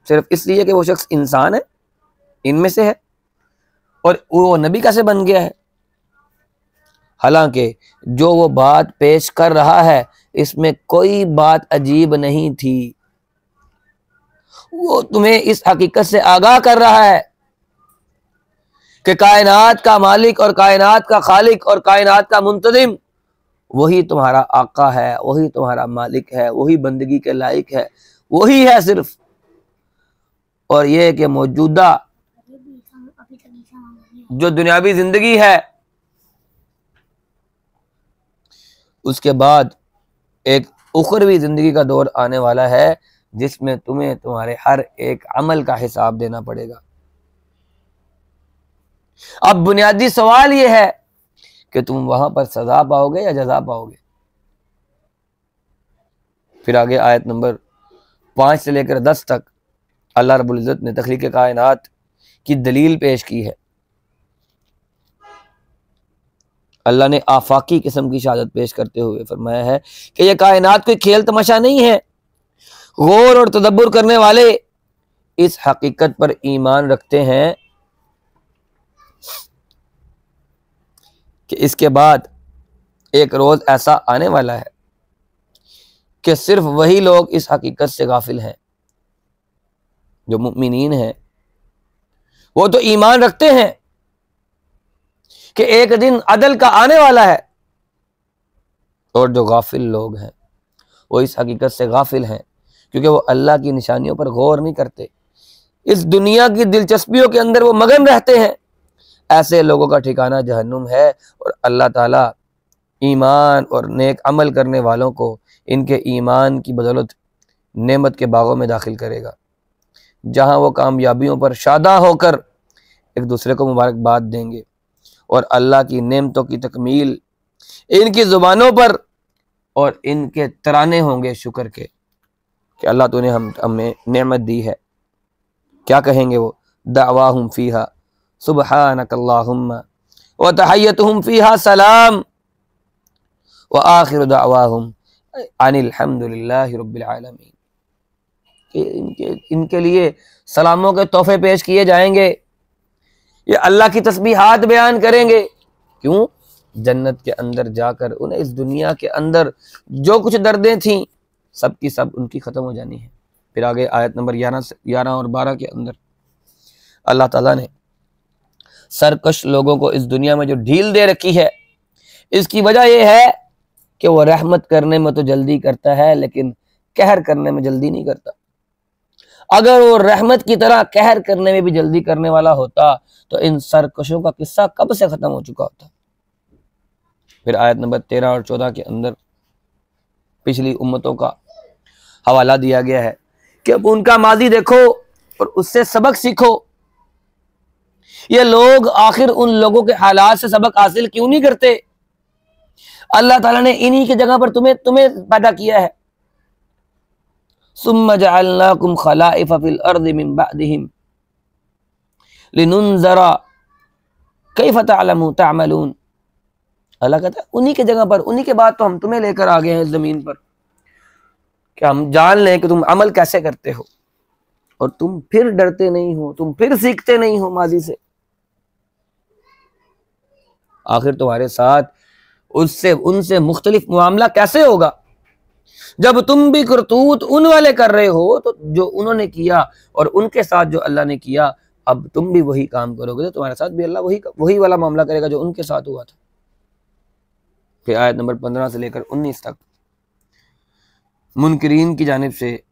सिर्फ इसलिए कि वो शख्स इंसान है, इनमें से है, और वो नबी कैसे बन गया है। हालांकि जो वो बात पेश कर रहा है इसमें कोई बात अजीब नहीं थी। वो तुम्हें इस हकीकत से आगाह कर रहा है कि कायनात का मालिक और कायनात का खालिक और कायनात का मुंतजिम वही तुम्हारा आका है, वही तुम्हारा मालिक है, वही बंदगी के लायक है, वही है सिर्फ। और ये कि मौजूदा जो दुनियावी जिंदगी है उसके बाद एक उखरवी जिंदगी का दौर आने वाला है जिसमें तुम्हें तुम्हारे हर एक अमल का हिसाब देना पड़ेगा। अब बुनियादी सवाल यह है कि तुम वहां पर सजा पाओगे या जजा पाओगे। फिर आगे आयत नंबर 5 से लेकर 10 तक अल्लाह रब्बुल इज़्ज़त ने तख्लीक़ कायनात की दलील पेश की है। अल्लाह ने आफाकी किस्म की शहादत पेश करते हुए फरमाया है कि यह कायनात कोई खेल तमाशा नहीं है। गौर और तदब्बुर करने वाले इस हकीकत पर ईमान रखते हैं कि इसके बाद एक रोज ऐसा आने वाला है कि सिर्फ वही लोग इस हकीकत से गाफिल हैं जो मुमिनीन हैं वो तो ईमान रखते हैं कि एक दिन अदल का आने वाला है, और जो गाफिल लोग हैं वो इस हकीकत से गाफिल हैं क्योंकि वो अल्लाह की निशानियों पर गौर नहीं करते, इस दुनिया की दिलचस्पियों के अंदर वो मगन रहते हैं। ऐसे लोगों का ठिकाना जहन्नुम है, और अल्लाह ताला ईमान और नेक अमल करने वालों को इनके ईमान की बदौलत नेमत के बागों में दाखिल करेगा, जहां वो कामयाबियों पर शादा होकर एक दूसरे को मुबारकबाद देंगे और अल्लाह की नेमतों की तकमील इनकी ज़ुबानों पर और इनके तराने होंगे शुक्र के कि अल्लाह तूने हमें नेमत दी है। क्या कहेंगे वो? दावाहुम फीहा सुब्हानकल्लाहुम्मा व तहय्यतुहुम फीहा सलाम व आखिरु दावाहुम अनिल हम्दुलिल्लाहि रब्बिल आलमीन। इनके लिए सलामों के तोहफे पेश किए जाएंगे, ये अल्लाह की तस्बीहात बयान करेंगे। क्यों? जन्नत के अंदर जाकर उन्हें इस दुनिया के अंदर जो कुछ दर्दें थीं सब की सब उनकी ख़त्म हो जानी है। फिर आगे आयत नंबर 11 और 12 के अंदर अल्लाह ताला ने सरकश लोगों को इस दुनिया में जो ढील दे रखी है, इसकी वजह यह है कि वो रहमत करने में तो जल्दी करता है लेकिन कहर करने में जल्दी नहीं करता। अगर वो रहमत की तरह कहर करने में भी जल्दी करने वाला होता तो इन सरकशों का किस्सा कब से खत्म हो चुका होता। फिर आयत नंबर 13 और 14 के अंदर पिछली उम्मतों का हवाला दिया गया है कि अब उनका माजी देखो और उससे सबक सीखो। ये लोग आखिर उन लोगों के हालात से सबक हासिल क्यों नहीं करते? अल्लाह ताला ने इन्हीं की जगह पर तुम्हें पैदा किया है। सुम्मा जअलनाकुम खलाइफ फिल अर्दि मिन बअदिहिम लिनुनज़रा कैफ तअमलून। अल्लाह कहता है उन्हीं की जगह पर, उन्हीं के बाद तो हम तुम्हें लेकर आ गए हैं इस जमीन पर कि हम जान लें कि तुम अमल कैसे करते हो, और तुम फिर डरते नहीं हो, तुम फिर सीखते नहीं हो माजी से। आखिर तुम्हारे साथ उससे उनसे मुख्तलिफ मामला कैसे होगा जब तुम भी करतूत उन वाले कर रहे हो, तो जो उन्होंने किया और उनके साथ जो अल्लाह ने किया, अब तुम भी वही काम करोगे तो तुम्हारे साथ भी अल्लाह वही वाला मामला करेगा जो उनके साथ हुआ था। फिर आयत नंबर 15 से लेकर 19 तक मुनकरीन की जानिब से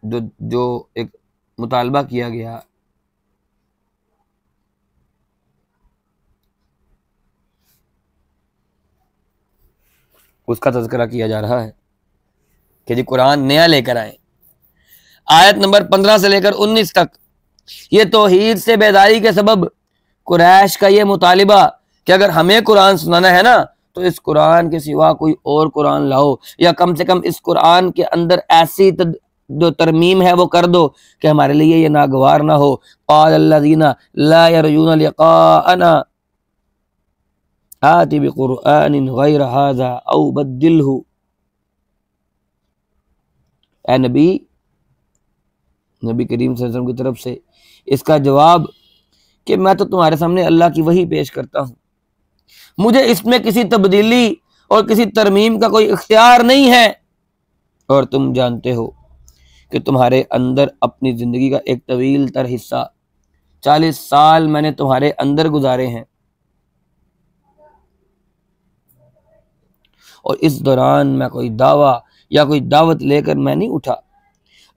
जो एक मुतालबा किया गया, उसका तज़किरा किया जा रहा है कि जी कुरान नया लेकर आए। आयत नंबर 15 से लेकर 19 तक ये तौहीद से बेदारी के सबब कुरैश का ये मुतालिबा कि अगर हमें कुरान सुनाना है ना तो इस कुरान के सिवा कोई और कुरान लाओ, या कम से कम इस कुरान के अंदर ऐसी जो तरमीम है वो कर दो कि हमारे लिए ये नागवार ना हो। क़ालल्लज़ीना ला यरजूना लिक़ाअना आति बिक़ुरआनिन ग़ैर हाज़ा औ बद्दिलहु। ए नबी करीम सल्लल्लाहु अलैहि वसल्लम की तरफ से इसका जवाब कि मैं तो तुम्हारे सामने अल्लाह की वही पेश करता हूँ, मुझे इसमें किसी तब्दीली और किसी तरमीम का कोई इख्तियार नहीं है, और तुम जानते हो कि तुम्हारे अंदर अपनी ज़िंदगी का एक तवील तर हिस्सा 40 साल मैंने तुम्हारे अंदर गुजारे हैं, और इस दौरान मैं कोई दावा या कोई दावत लेकर मैं नहीं उठा।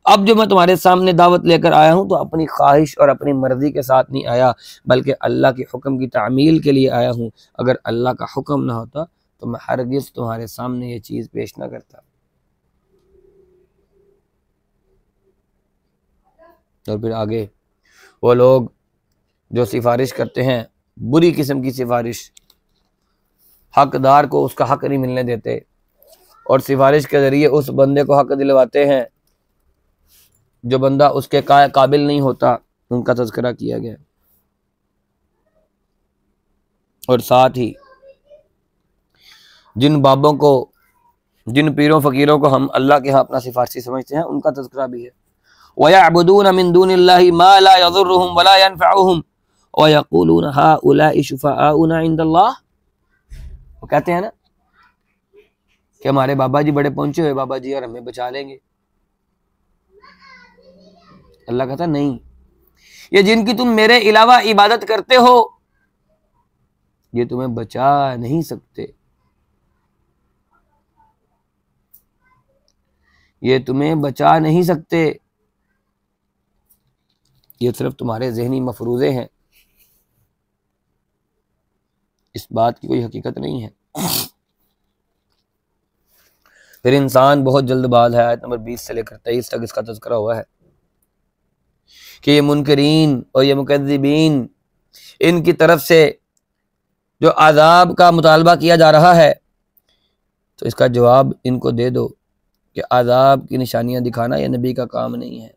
अब जो मैं तुम्हारे सामने दावत लेकर आया हूं तो अपनी ख्वाहिश और अपनी मर्जी के साथ नहीं आया, बल्कि अल्लाह के हुक्म की तामील के लिए आया हूं। अगर अल्लाह का हुक्म ना होता तो मैं हरगिज़ तुम्हारे सामने ये चीज़ पेश ना करता। और फिर आगे वो लोग जो सिफारिश करते हैं, बुरी किस्म की सिफारिश, हकदार को उसका हक नहीं मिलने देते और सिफारिश के ज़रिए उस बंदे को हक दिलवाते हैं जो बंदा उसके काबिल नहीं होता, उनका तज़किरा किया गया। और साथ ही जिन बाबों को, जिन पीरों फ़कीरों को हम अल्लाह के यहाँ अपना सिफारशी समझते हैं, उनका तज़किरा भी है। वयअबुदून मिन दूनिल्लाहि मा ला यज़ुर्रुहुम वला यनफ़उहुम व यक़ूलून हाउलाइ शुफ़ाआउना इंदल्लाह। वो कहते हैं ना कि हमारे बाबा जी बड़े पहुंचे हुए बाबा जी और हमें बचा लेंगे। अल्लाह कहता नहीं, ये जिनकी तुम मेरे अलावा इबादत करते हो ये तुम्हें बचा नहीं सकते, ये तुम्हें बचा नहीं सकते, ये सिर्फ तुम्हारे जहनी मफरूज़े हैं, इस बात की कोई हकीकत नहीं है। फिर इंसान बहुत जल्दबाज है। आयत नंबर 20 से लेकर 23 तक इसका तज़किरा हुआ है कि ये मुनकरीन और ये मुकज़्ज़िबीन, इनकी तरफ से जो आज़ाब का मुतालबा किया जा रहा है तो इसका जवाब इनको दे दो कि आज़ाब की निशानियां दिखाना ये नबी का काम नहीं है।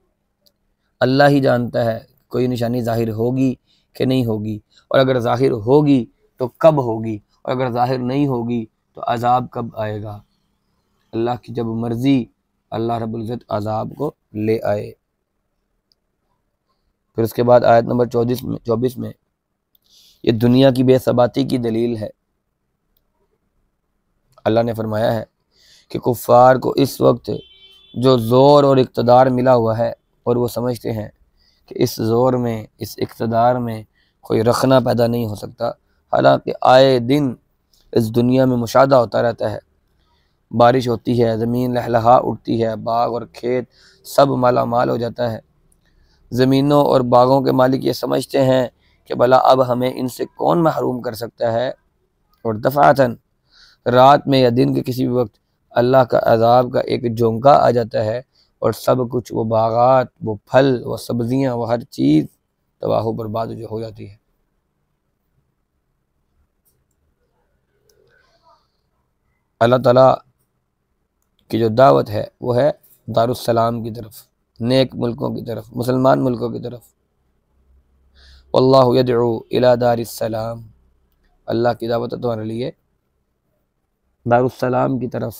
अल्लाह ही जानता है कोई निशानी ज़ाहिर होगी कि नहीं होगी, और अगर ज़ाहिर होगी तो कब होगी, और अगर ज़ाहिर नहीं होगी तो अज़ाब कब आएगा। अल्लाह की जब मर्ज़ी अल्लाह रब्बुल इज़्ज़त अज़ाब को ले आए। फिर उसके बाद आयत नंबर 24 में ये दुनिया की बेसबाती की दलील है। अल्लाह ने फरमाया है कि कुफ़ार को इस वक्त जो ज़ोर और इक़्तिदार मिला हुआ है और वो समझते हैं कि इस ज़ोर में, इस इक़्तिदार में कोई रखना पैदा नहीं हो सकता। हालांकि आए दिन इस दुनिया में मुशाहदा होता रहता है, बारिश होती है, ज़मीन लहलहा उठती है, बाग और खेत सब माला माल हो जाता है। ज़मीनों और बागों के मालिक ये समझते हैं कि भला अब हमें इनसे कौन महरूम कर सकता है, और दफ़ातन रात में या दिन के किसी भी वक्त अल्लाह का अज़ाब का एक झोंका आ जाता है और सब कुछ, वो बागात, वो फल, वो सब्ज़ियाँ, वो हर चीज़ तबाह बर्बाद जो हो जाती है। अल्लाह ताला की जो दावत है वो है दारुस्सलाम की तरफ, नेक मुल्कों की तरफ, मुसलमान मुल्कों की तरफ। वल्लाहु यदउ इला दारिस्सलाम, अल्लाह की दावत है तुम्हारे लिए दारुस्सलाम की तरफ।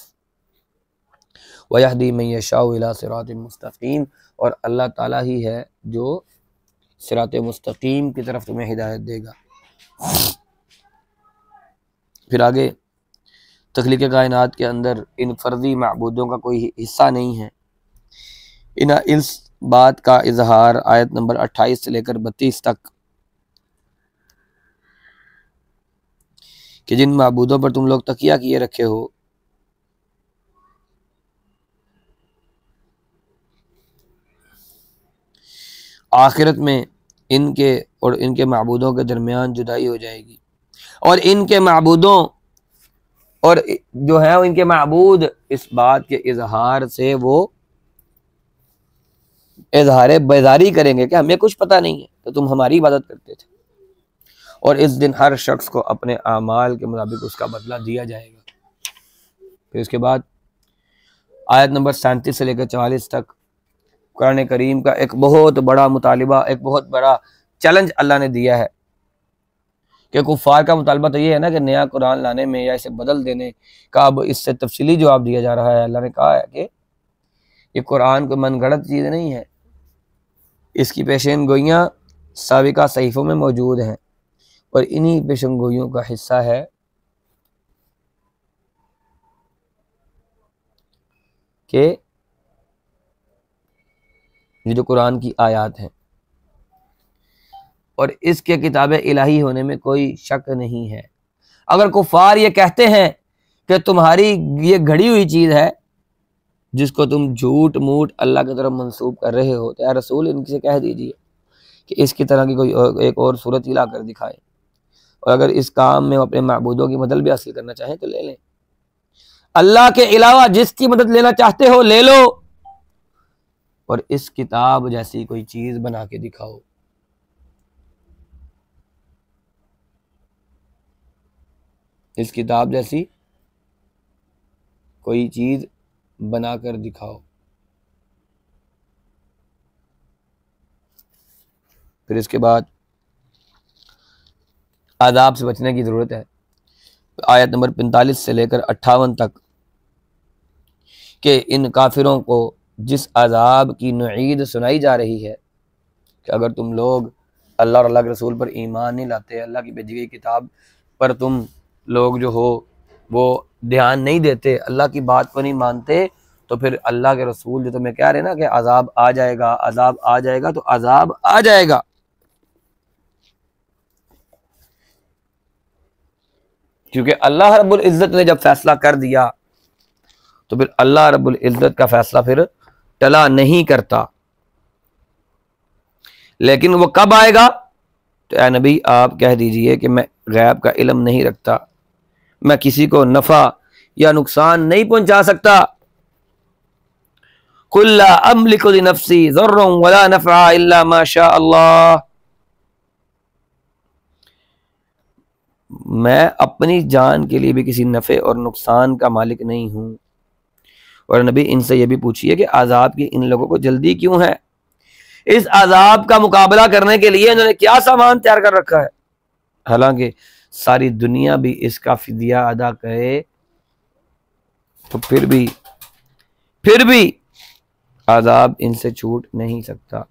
वयहदी मन यशाउ इला सिरातिन मुस्तकीम, और अल्लाह ताला ही है जो सिरात मुस्तकीम की तरफ तुम्हें हिदायत देगा। फिर आगे तख्लीक़ कायनात के अंदर इन फ़र्ज़ी माबूदों का कोई हिस्सा नहीं है। इस बात का इजहार आयत नंबर 28 से लेकर 32 तक कि जिन माबूदों पर तुम लोग तकिया किए रखे हो, आखिरत में इनके और इनके माबूदों के दरमियान जुदाई हो जाएगी, और इनके माबूदों और जो है इनके माबूद इस बात के इजहार से वो इजहार बेजारी करेंगे कि हमें कुछ पता नहीं है, तो तुम हमारी इबादत करते थे। और इस दिन हर शख्स को अपने आमाल के मुताबिक उसका बदला दिया जाएगा। फिर उसके बाद आयत नंबर 37 से लेकर 44 तक कुरान करीम का एक बहुत बड़ा मुतालिबा, एक बहुत बड़ा चैलेंज अल्लाह ने दिया है कि कुफ़ार का मुतालबा तो ये है ना कि नया कुरान लाने में या इसे बदल देने का अब इससे तफसीली जवाब दिया जा रहा है। अल्लाह ने कहा है कि ये कुरान कोई मनगढ़ंत चीज़ नहीं है, इसकी पेशन गोइयाँ साबिका सहीफ़ों में मौजूद हैं, और इन्हीं पेशन गोइयों का हिस्सा है कि ये जो कुरान की आयात हैं, और इसके किताब इलाही होने में कोई शक नहीं है। अगर कुफार ये कहते हैं कि तुम्हारी ये घड़ी हुई चीज़ है जिसको तुम झूठ मूठ अल्लाह की तरफ मंसूब कर रहे हो, तो या रसूल इनसे कह दीजिए कि इसकी तरह की कोई एक और सूरत ही ला कर दिखाएं, और अगर इस काम में अपने माबूदों की मदद भी हासिल करना चाहें तो ले लें। अल्लाह के अलावा जिसकी मदद लेना चाहते हो ले लो, और इस किताब जैसी कोई चीज़ बना के दिखाओ। इस किताब जैसी कोई चीज़ बनाकर दिखाओ। फिर इसके बाद आदाब से बचने की ज़रूरत है। आयत नंबर 45 से लेकर 58 तक कि इन काफिरों को जिस अजाब की नुईद सुनाई जा रही है कि अगर तुम लोग अल्लाह और अल्लाह के रसूल पर ईमान नहीं लाते, अल्लाह की भेजी गई किताब पर तुम लोग जो हो वो ध्यान नहीं देते, अल्लाह की बात को नहीं मानते, तो फिर अल्लाह के रसूल जो तुम्हें कह रहे हैं ना कि अजाब आ जाएगा, अजाब आ जाएगा, तो अजाब आ जाएगा। क्योंकि अल्लाह रब्बुल इज्जत ने जब फैसला कर दिया तो फिर अल्लाह रब्बुल इज्जत का फैसला फिर टला नहीं करता। लेकिन वो कब आएगा? तो ऐ नबी आप कह दीजिए कि मैं गैब का इल्म नहीं रखता, मैं किसी को नफा या नुकसान नहीं पहुंचा सकता। कुल ला अमलिकु लिनफ्सी ज़र्रन वला नफ़अ इल्ला मा शा अल्लाह। मैं अपनी जान के लिए भी किसी नफ़े और नुकसान का मालिक नहीं हूं। और नबी इनसे यह भी पूछिए कि आज़ाब की इन लोगों को जल्दी क्यों है? इस आज़ाब का मुकाबला करने के लिए इन्होंने क्या सामान तैयार कर रखा है? हालांकि सारी दुनिया भी इसका फिदिया अदा करे तो फिर भी आज़ाब इनसे छूट नहीं सकता।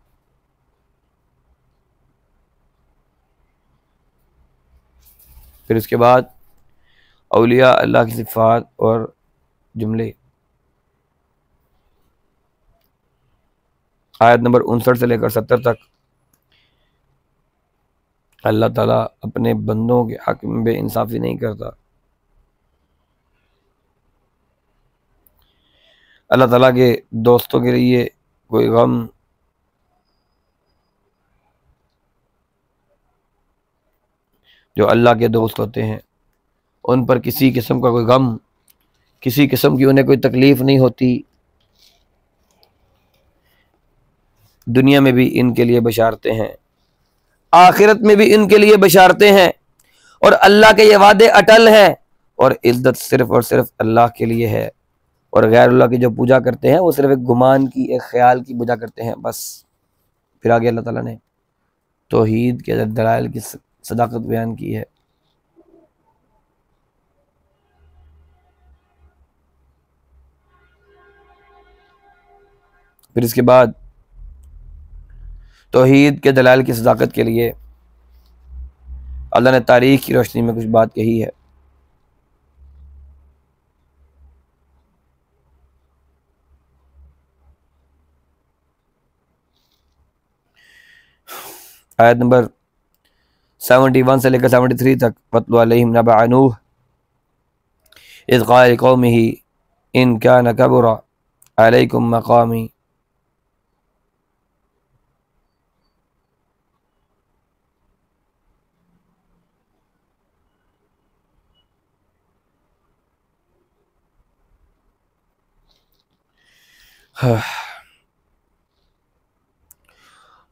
फिर उसके बाद औलिया अल्लाह की सिफ़ात और जुमले, आयत नंबर 59 से लेकर 70 तक अल्लाह ताला अपने बंदों के हक में बेइंसाफी नहीं करता। अल्लाह ताला के दोस्तों के लिए कोई गम, जो अल्लाह के दोस्त होते हैं उन पर किसी किस्म का कोई गम, किसी किस्म की उन्हें कोई तकलीफ नहीं होती। दुनिया में भी इनके लिए बशारतें हैं, आखिरत में भी इनके लिए बशारतें हैं। और अल्लाह के ये वादे अटल हैं और इज्जत सिर्फ और सिर्फ अल्लाह के लिए है। और गैर अल्लाह की जो पूजा करते हैं वो सिर्फ एक गुमान की, एक ख्याल की पूजा करते हैं बस। फिर आगे अल्लाह ताला ने तौहीद के दलाइल की सदाकत बयान की है। फिर इसके बाद तौहीद के दलाइल की सदाकत के लिए अल्लाह ने तारीख की रोशनी में कुछ बात कही है। आयत नंबर 71 से लेकर 73 तक, वत्लु अलैहिम नबअ नूह इज़ क़ाला लिक़ौमिही इन कान कबुरा अलैकुम मक़ामी।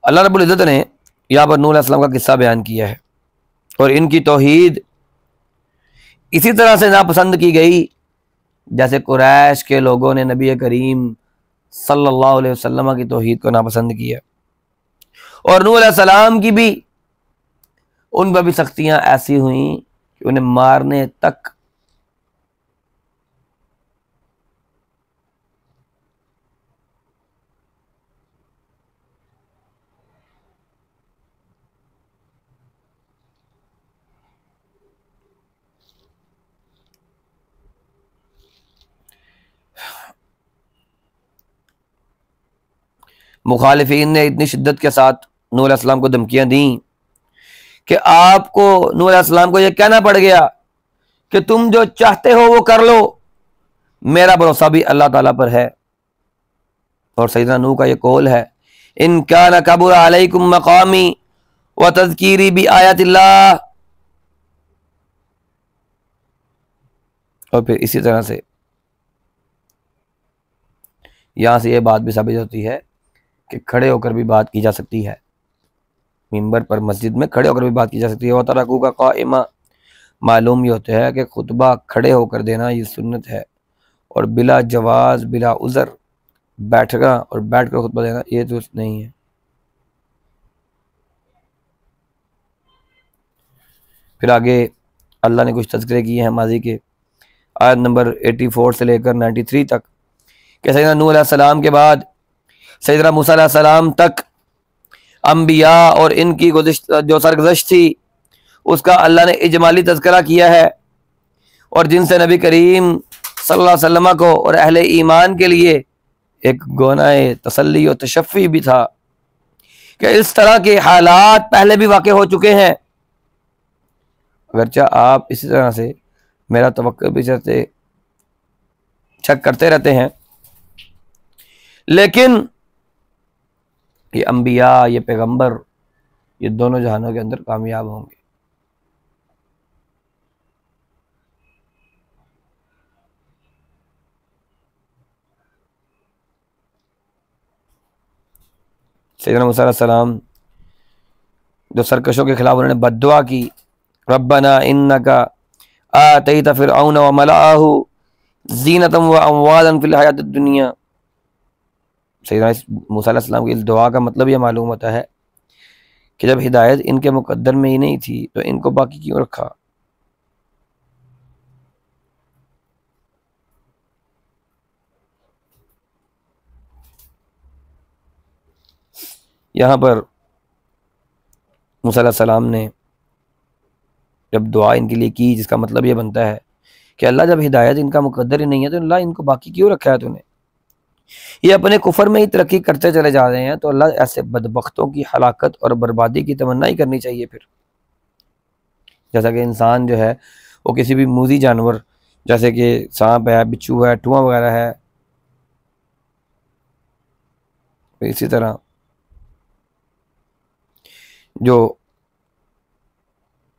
अल्लाह रब्बुल इज़्ज़त ने यहाँ पर नूह अलैहिस्सलाम का किस्सा बयान किया है और इनकी तौहीद इसी तरह से नापसंद की गई जैसे कुरैश के लोगों ने नबी करीम सल्लल्लाहु अलैहि वसल्लम की तौहीद को नापसंद किया। और नूह अलैहिस्सलाम की भी उन पर भी सख्तियाँ ऐसी हुई कि उन्हें मारने तक मुखालिफिन ने इतनी शिद्दत के साथ नूह अलैहिस्सलाम को धमकियां दी कि आपको नूह अलैहिस्सलाम को यह कहना पड़ गया कि तुम जो चाहते हो वो कर लो, मेरा भरोसा भी अल्लाह ताला पर है। और सैयदना नूह का ये कौल है, इन कान कबुरा अलैकुम मक़ामी व तज़कीरी बि आयातिल्लाह। और फिर इसी तरह से यहां से ये बात भी साबित होती है कि खड़े होकर भी बात की जा सकती है, मिंबर पर मस्जिद में खड़े होकर भी बात की जा सकती है। वह तरकू का काइमा, मालूम ये होता है कि खुतबा खड़े होकर देना ये सुन्नत है और बिला जवाज, बिला उज़र बैठना और बैठकर खुतबा देना ये तो नहीं है। फिर आगे अल्लाह ने कुछ तज़किरे किए हैं माजी के, आयत नंबर 84 से लेकर 93 तक कि सैयदना नूह अलैहिस्सलाम के बाद सैयदना मूसा अलैहिस्सलाम तक अंबिया और इनकी जो सरगुज़श्त थी उसका अल्लाह ने इजमाली तज़किरा किया है। और जिनसे नबी करीम सल्लल्लाहु अलैहि वसल्लम को और अहले ईमान के लिए एक गोनाए तसल्ली और तशफ़ी भी था कि इस तरह के हालात पहले भी वाक़े हो चुके हैं। अगरचा आप इसी तरह से मेरा तवक्कुल भी करते शक करते रहते हैं, लेकिन ये अंबिया, ये पैगंबर, ये दोनों जहानों के अंदर कामयाब होंगे। सैयदना मूसा अलैहिस्सलाम जो सरकशों के खिलाफ उन्होंने बद्दुआ की, रब्बना इन्नका आतैता फिरऔन व मलअहु ज़ीनतम व अमवालन फिल हयातिद दुनिया। सैयदना मूसा अलैहिस्सलाम की इस दुआ का मतलब यह मालूम होता है कि जब हिदायत इनके मुकद्दर में ही नहीं थी तो इनको बाकी क्यों रखा। यहाँ पर मूसा अलैहिस्सलाम ने जब दुआ इनके लिए की, जिसका मतलब ये बनता है कि अल्लाह जब हिदायत इनका मुकद्दर ही नहीं है तो अल्लाह इनको बाकी क्यों रखा है तूने। ये अपने कुफर में ही तरक्की करते चले जा रहे हैं, तो अल्लाह ऐसे बदबख्तों की हलाकत और बर्बादी की तमन्ना ही करनी चाहिए। फिर जैसा कि इंसान जो है वो किसी भी मूजी जानवर, जैसे कि सांप है, बिच्छू है, टुआ वगैरह है, इसी तरह जो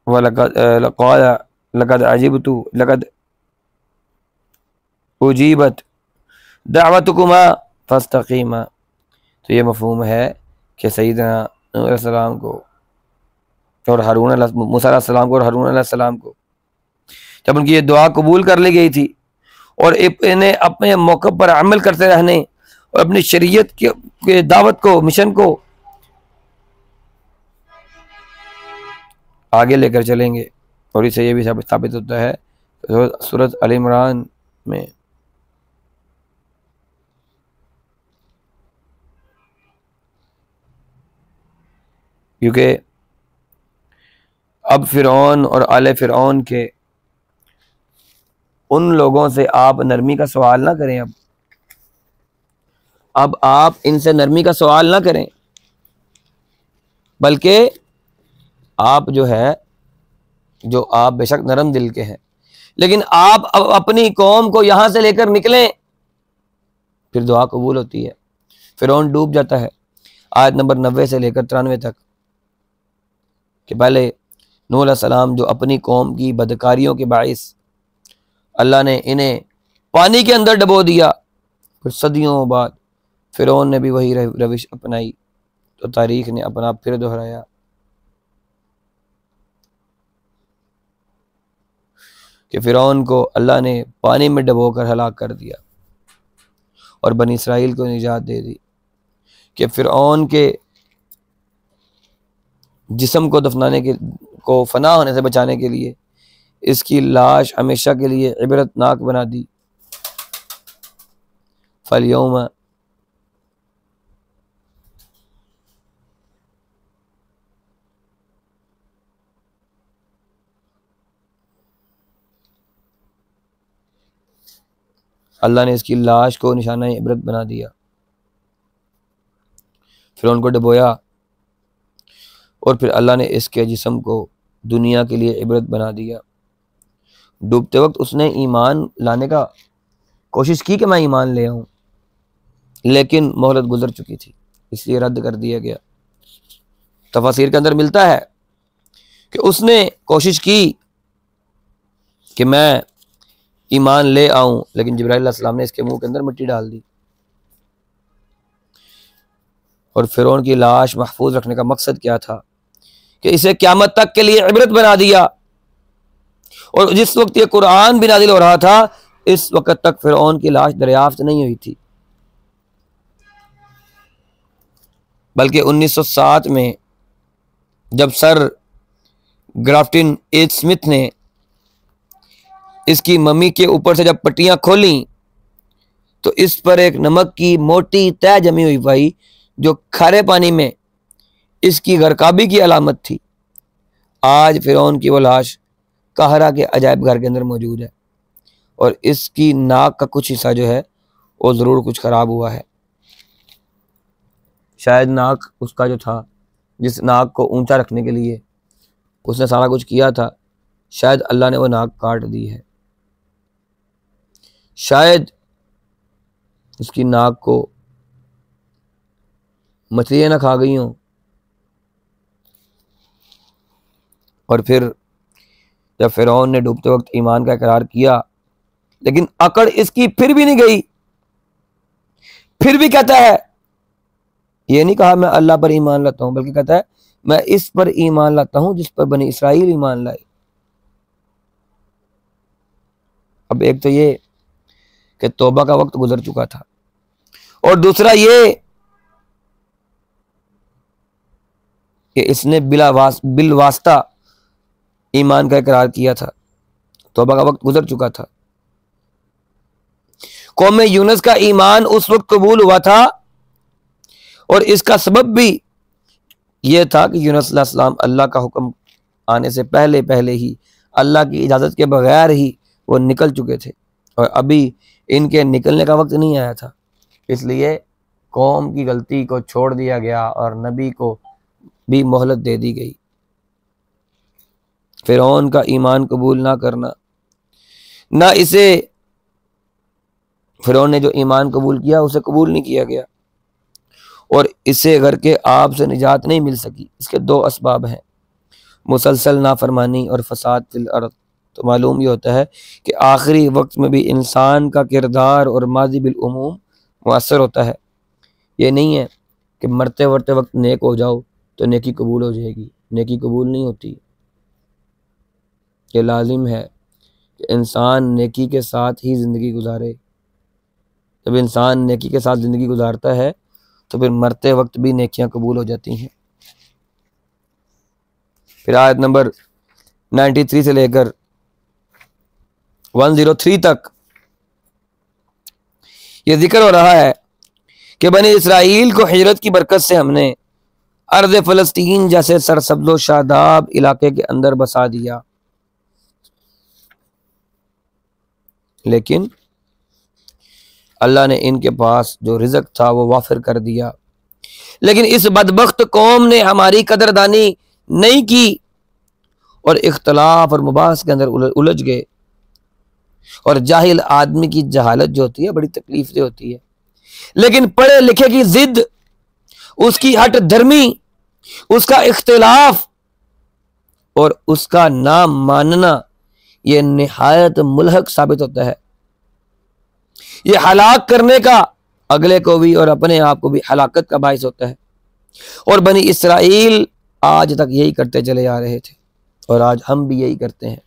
लक़द अजिबतु लक़द उजीबत दावतुकुमा फस्तकीमा। तो ये मफहूम है कि सैयदना नूह अलैहिस्सलाम को और मूसा अलैहिस्सलाम को और हारून अलैहिस्सलाम को जब उनकी ये दुआ कबूल कर ली गई थी और इन्हें अपने मौक़िफ़ पर अमल करते रहने और अपनी शरीयत के दावत को, मिशन को आगे लेकर चलेंगे। और इससे ये भी साबित होता है सूरत अल इमरान में क्योंकि अब फ़िरऔन और आले फ़िरऔन के उन लोगों से आप नरमी का सवाल ना करें। अब आप इनसे नरमी का सवाल ना करें, बल्कि आप जो है, जो आप बेशक नरम दिल के हैं, लेकिन आप अपनी कौम को यहां से लेकर निकलें, फिर दुआ कबूल होती है। फ़िरऔन डूब जाता है। आयत नंबर 90 से लेकर 93 तक कि पहले नूह अलैहिस्सलाम जो अपनी कौम की बदकारियों के बाइस अल्लाह ने इन्हें पानी के अंदर डबो दिया, फिर सदियों बाद फ़िरऔन ने भी वही रविश अपनाई, तो तारीख ने अपना फिर दोहराया। कि फ़िरऔन को अल्लाह ने पानी में डबोकर हलाक कर दिया और बनी इसराइल को निजात दे दी। कि फ़िरऔन के जिस्म को दफनाने के को फना होने से बचाने के लिए इसकी लाश हमेशा के लिए इबरतनाक बना दी। फलयौम अल्लाह ने इसकी लाश को निशाना इबरत बना दिया। फिर उनको डुबोया और फिर अल्लाह ने इसके जिस्म को दुनिया के लिए इबरत बना दिया। डूबते वक्त उसने ईमान लाने का कोशिश की कि मैं ईमान ले आऊँ, लेकिन मोहलत गुजर चुकी थी, इसलिए रद्द कर दिया गया। तफसीर के अंदर मिलता है कि उसने कोशिश की कि मैं ईमान ले आऊं, लेकिन जिब्राइल अलैहिस्सलाम ने इसके मुंह के अंदर मिट्टी डाल दी। और फ़िरऔन की लाश महफूज रखने का मकसद क्या था कि इसे क़यामत तक के लिए इबरत बना दिया। और जिस वक्त ये कुरान भी नाजिल हो रहा था, इस वक्त तक फ़िरऔन की लाश दरियाफ्त नहीं हुई थी, बल्कि 1907 में जब सर ग्राफ्टिन एच स्मिथ ने इसकी मम्मी के ऊपर से जब पट्टियां खोली तो इस पर एक नमक की मोटी तह जमी हुई पाई, जो खारे पानी में इसकी गरकाबी की अलामत थी। आज फ़िरऔन की वो लाश काहरा के अजायब घर के अंदर मौजूद है और इसकी नाक का कुछ हिस्सा जो है वो ज़रूर कुछ ख़राब हुआ है। शायद नाक उसका जो था, जिस नाक को ऊंचा रखने के लिए उसने सारा कुछ किया था, शायद अल्लाह ने वो नाक काट दी है। शायद उसकी नाक को मछलियाँ ना खा गई हों, और फिर जब फिरौन ने डूबते वक्त ईमान का इकरार किया, लेकिन अकड़ इसकी फिर भी नहीं गई, फिर भी कहता है, ये नहीं कहा मैं अल्लाह पर ईमान लाता हूं, बल्कि कहता है मैं इस पर ईमान लाता हूं जिस पर बनी इसराइल ईमान लाए। अब एक तो ये कि तौबा का वक्त गुजर चुका था, और दूसरा ये कि इसने बिलवास्ता ईमान का इकरार किया था, तौबा का वक्त गुजर चुका था। कौम यूनुस का ईमान उस वक्त कबूल हुआ था, और इसका सबब भी यह था कि यूनुस अलैहिस्सलाम अल्लाह का हुक्म आने से पहले पहले ही, अल्लाह की इजाज़त के बगैर ही वो निकल चुके थे, और अभी इनके निकलने का वक्त नहीं आया था। इसलिए कौम की गलती को छोड़ दिया गया और नबी को भी मोहलत दे दी गई। फिरौन का ईमान कबूल ना करना, ना इसे, फिरौन ने जो ईमान कबूल किया उसे कबूल नहीं किया गया, और इसे घर के आब से निजात नहीं मिल सकी। इसके दो असबाब हैं, मुसलसल नाफरमानी और फसाद फिल अर्द। तो मालूम ये होता है कि आखिरी वक्त में भी इंसान का किरदार और माजी बिल उमूम मुअस्सर होता है। ये नहीं है कि मरते वरते वक्त नेक हो जाओ तो नेकी कबूल हो जाएगी, नेकी कबूल नहीं होती। ये लाजिम है कि इंसान नेकी के साथ ही ज़िंदगी गुजारे। जब इंसान नेकी के साथ ज़िंदगी गुजारता है तो फिर मरते वक्त भी नेकियां कबूल हो जाती हैं। फिर आयत नंबर 93 से लेकर 103 तक ये जिक्र हो रहा है कि बनी इसराइल को हिजरत की बरकत से हमने अर्ज़ फ़लस्तीन जैसे सरसब्ज़ो शादाब इलाके के अंदर बसा दिया, लेकिन अल्लाह ने इनके पास जो रिज़्क़ था वो वाफिर कर दिया। लेकिन इस बदबख्त कौम ने हमारी कदरदानी नहीं की और इख्तलाफ और मुबाहस के अंदर उलझ गए। और जाहिल आदमी की जहालत जो होती है बड़ी तकलीफ से होती है, लेकिन पढ़े लिखे की जिद, उसकी हट धर्मी, उसका इख्तिलाफ और उसका ना मानना ये निहायत मुल्हक साबित होता है। ये हलाक करने का अगले को भी और अपने आप को भी हलाकत का बाइस होता है। और बनी इसराइल आज तक यही करते चले आ रहे थे, और आज हम भी यही करते हैं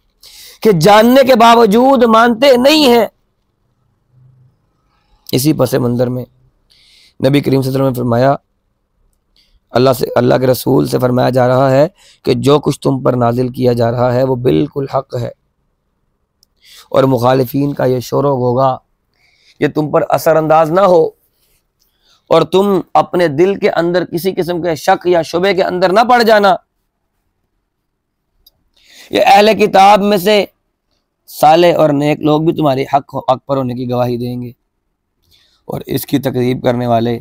कि जानने के बावजूद मानते नहीं हैं। इसी पस मंजर में नबी करीम सल्लल्लाहु अलैहि वसल्लम ने फरमाया, अल्लाह के रसूल से फरमाया जा रहा है कि जो कुछ तुम पर नाजिल किया जा रहा है वो बिल्कुल हक है, और मुखालिफीन का ये शोर होगा, ये तुम पर असरअंदाज ना हो और तुम अपने दिल के अंदर किसी किस्म के शक या शुबे के अंदर ना पड़ जाना। ये अहले किताब में से साले और नेक लोग भी तुम्हारे हक पर होने की गवाही देंगे, और इसकी तकरीब करने वाले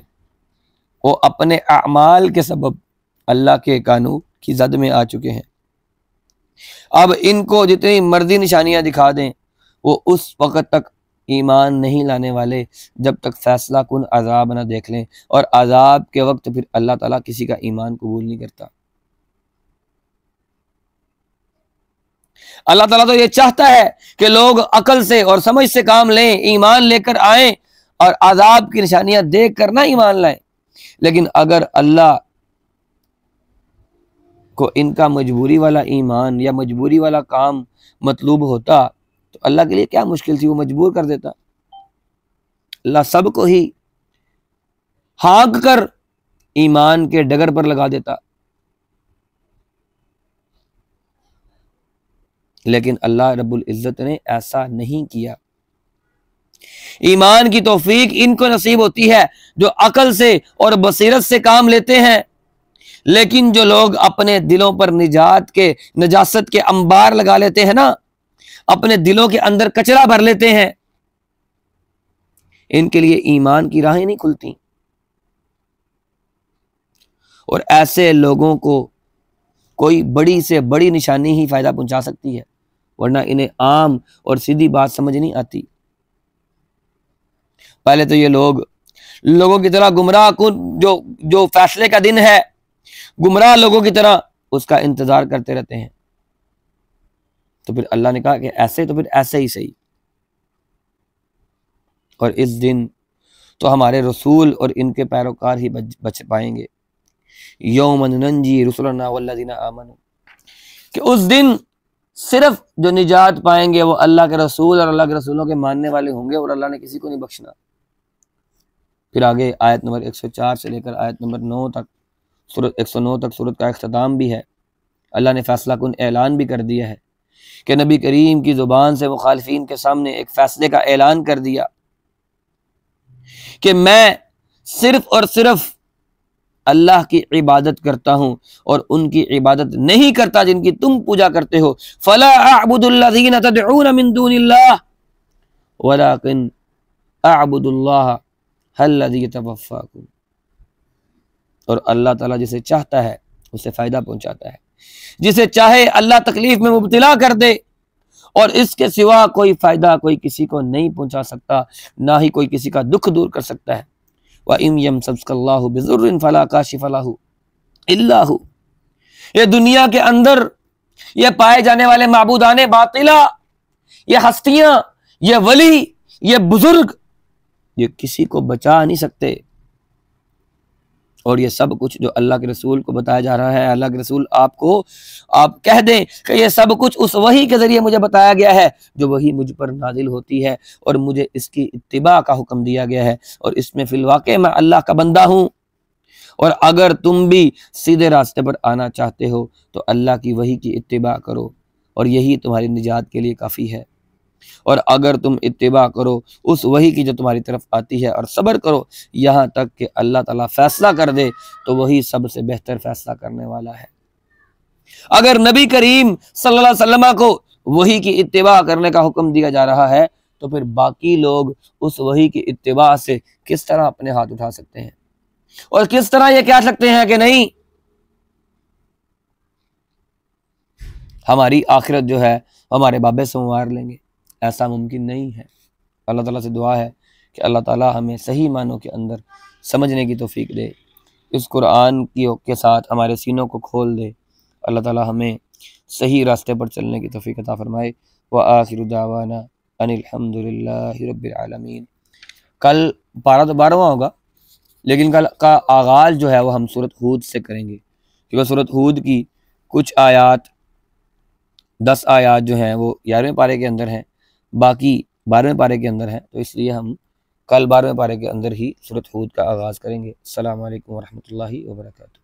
वो अपने अमाल के सबब अल्लाह के कानून की जद में आ चुके हैं। अब इनको जितनी मर्जी निशानियां दिखा दें वो उस वक़्त तक ईमान नहीं लाने वाले जब तक फैसला कुन अजाब ना देख लें, और अजाब के वक्त फिर अल्लाह ताला किसी का ईमान कबूल नहीं करता। अल्लाह ताला तो ये चाहता है कि लोग अकल से और समझ से काम लें, ईमान लेकर आएं और अजाब की निशानियां देख कर ना ईमान लाएं। लेकिन अगर अल्लाह को इनका मजबूरी वाला ईमान या मजबूरी वाला काम मतलूब होता तो अल्लाह के लिए क्या मुश्किल थी, वो मजबूर कर देता। अल्लाह सबको ही हाँक कर ईमान के डगर पर लगा देता, लेकिन अल्लाह रब्बुल इज्जत ने ऐसा नहीं किया। ईमान की तौफीक इनको नसीब होती है जो अकल से और बसीरत से काम लेते हैं, लेकिन जो लोग अपने दिलों पर निजात के नजासत के अंबार लगा लेते हैं ना, अपने दिलों के अंदर कचरा भर लेते हैं, इनके लिए ईमान की राहें नहीं खुलती। और ऐसे लोगों को कोई बड़ी से बड़ी निशानी ही फायदा पहुंचा सकती है, वरना इन्हें आम और सीधी बात समझ नहीं आती। पहले तो ये लोगों की तरह गुमराह कुन जो फैसले का दिन है, गुमराह लोगों की तरह उसका इंतजार करते रहते हैं। तो फिर अल्लाह ने कहा कि ऐसे तो फिर ऐसे ही सही। और इस दिन तो हमारे रसूल और इनके पैरोकार ही बच पाएंगे। यौमन नंजी रुसुलना वल्लज़ीना आमनू, कि उस दिन सिर्फ जो निजात पाएंगे वो अल्लाह के रसूल और अल्लाह के रसूलों के मानने वाले होंगे, और अल्लाह ने किसी को नहीं बख्शना। फिर आगे आयत नंबर 104 से लेकर आयत नंबर 9 तक, सूरत 109 तक सूरत का इख्तिताम भी है। अल्लाह ने फैसला कुन ऐलान भी कर दिया है कि नबी करीम की ज़ुबान से मुखालिफिन के सामने एक फैसले का ऐलान कर दिया कि मैं सिर्फ और सिर्फ अल्लाह की इबादत करता हूं और उनकी इबादत नहीं करता जिनकी तुम पूजा करते हो। फला अअबुदुल्लज़ीना तदऊना मिन दूनिल्लाह वलाकिन अअबुदुल्लाह हल्लज़ी यतवफ़्फ़ाकुम। और अल्लाह ताला जिसे चाहता है उसे फायदा पहुंचाता है, जिसे चाहे अल्लाह तकलीफ में मुब्तला कर दे, और इसके सिवा कोई फायदा कोई किसी को नहीं पहुंचा सकता, ना ही कोई किसी का दुख दूर कर सकता है। व इम यमसस्कल्लाहु बिज़ुर्रिन फला काशिफ़ लहु इल्ला हु। ये दुनिया के अंदर ये पाए जाने वाले माबूदाने बातिला, ये हस्तियां, ये वली, ये बुजुर्ग, ये किसी को बचा नहीं सकते। और ये सब कुछ जो अल्लाह के रसूल को बताया जा रहा है, अल्लाह के रसूल आप कह दें कि ये सब कुछ उस वही के जरिए मुझे बताया गया है जो वही मुझ पर नाजिल होती है, और मुझे इसकी इत्तिबा का हुक्म दिया गया है, और इसमें फिलवाक़े मैं अल्लाह का बंदा हूँ। और अगर तुम भी सीधे रास्ते पर आना चाहते हो तो अल्लाह की वही की इत्तिबा करो, और यही तुम्हारी निजात के लिए काफ़ी है। और अगर तुम इत्तिबा करो उस वही की जो तुम्हारी तरफ आती है, और सब्र करो यहाँ तक कि अल्लाह ताला फैसला कर दे, तो वही सबसे बेहतर फैसला करने वाला है। अगर नबी करीम सल्लल्लाहु अलैहि वसल्लम को वही की इत्तिबा करने का हुक्म दिया जा रहा है, तो फिर बाकी लोग उस वही की इत्तिबा से किस तरह अपने हाथ उठा सकते हैं, और किस तरह ये कह सकते हैं कि नहीं हमारी आखिरत जो है हमारे बाबे से संवार लेंगे। ऐसा मुमकिन नहीं है। अल्लाह ताला से दुआ है कि अल्लाह ताला हमें सही मानों के अंदर समझने की तौफीक दे, इस कुरान के साथ हमारे सीनों को खोल दे। अल्लाह ताला हमें सही रास्ते पर चलने की तौफीक अता फरमाए। व आखिरु दावाना अनिल हम्दुलिल्लाहि रब्बिल आलमीन। कल 12वां होगा, लेकिन कल का आगाज़ जो है वो हम सूरत हूद से करेंगे, क्योंकि सूरत हूद की कुछ आयात 10 आयात जो हैं वो 11वें पारे के अंदर हैं, बाकी 12वें पारे के अंदर हैं। तो इसलिए हम कल 12वें पारे के अंदर ही सूरत हूद का आगाज़ करेंगे। अस्सलामु अलैकुम व रहमतुल्लाहि व बरकातुहू।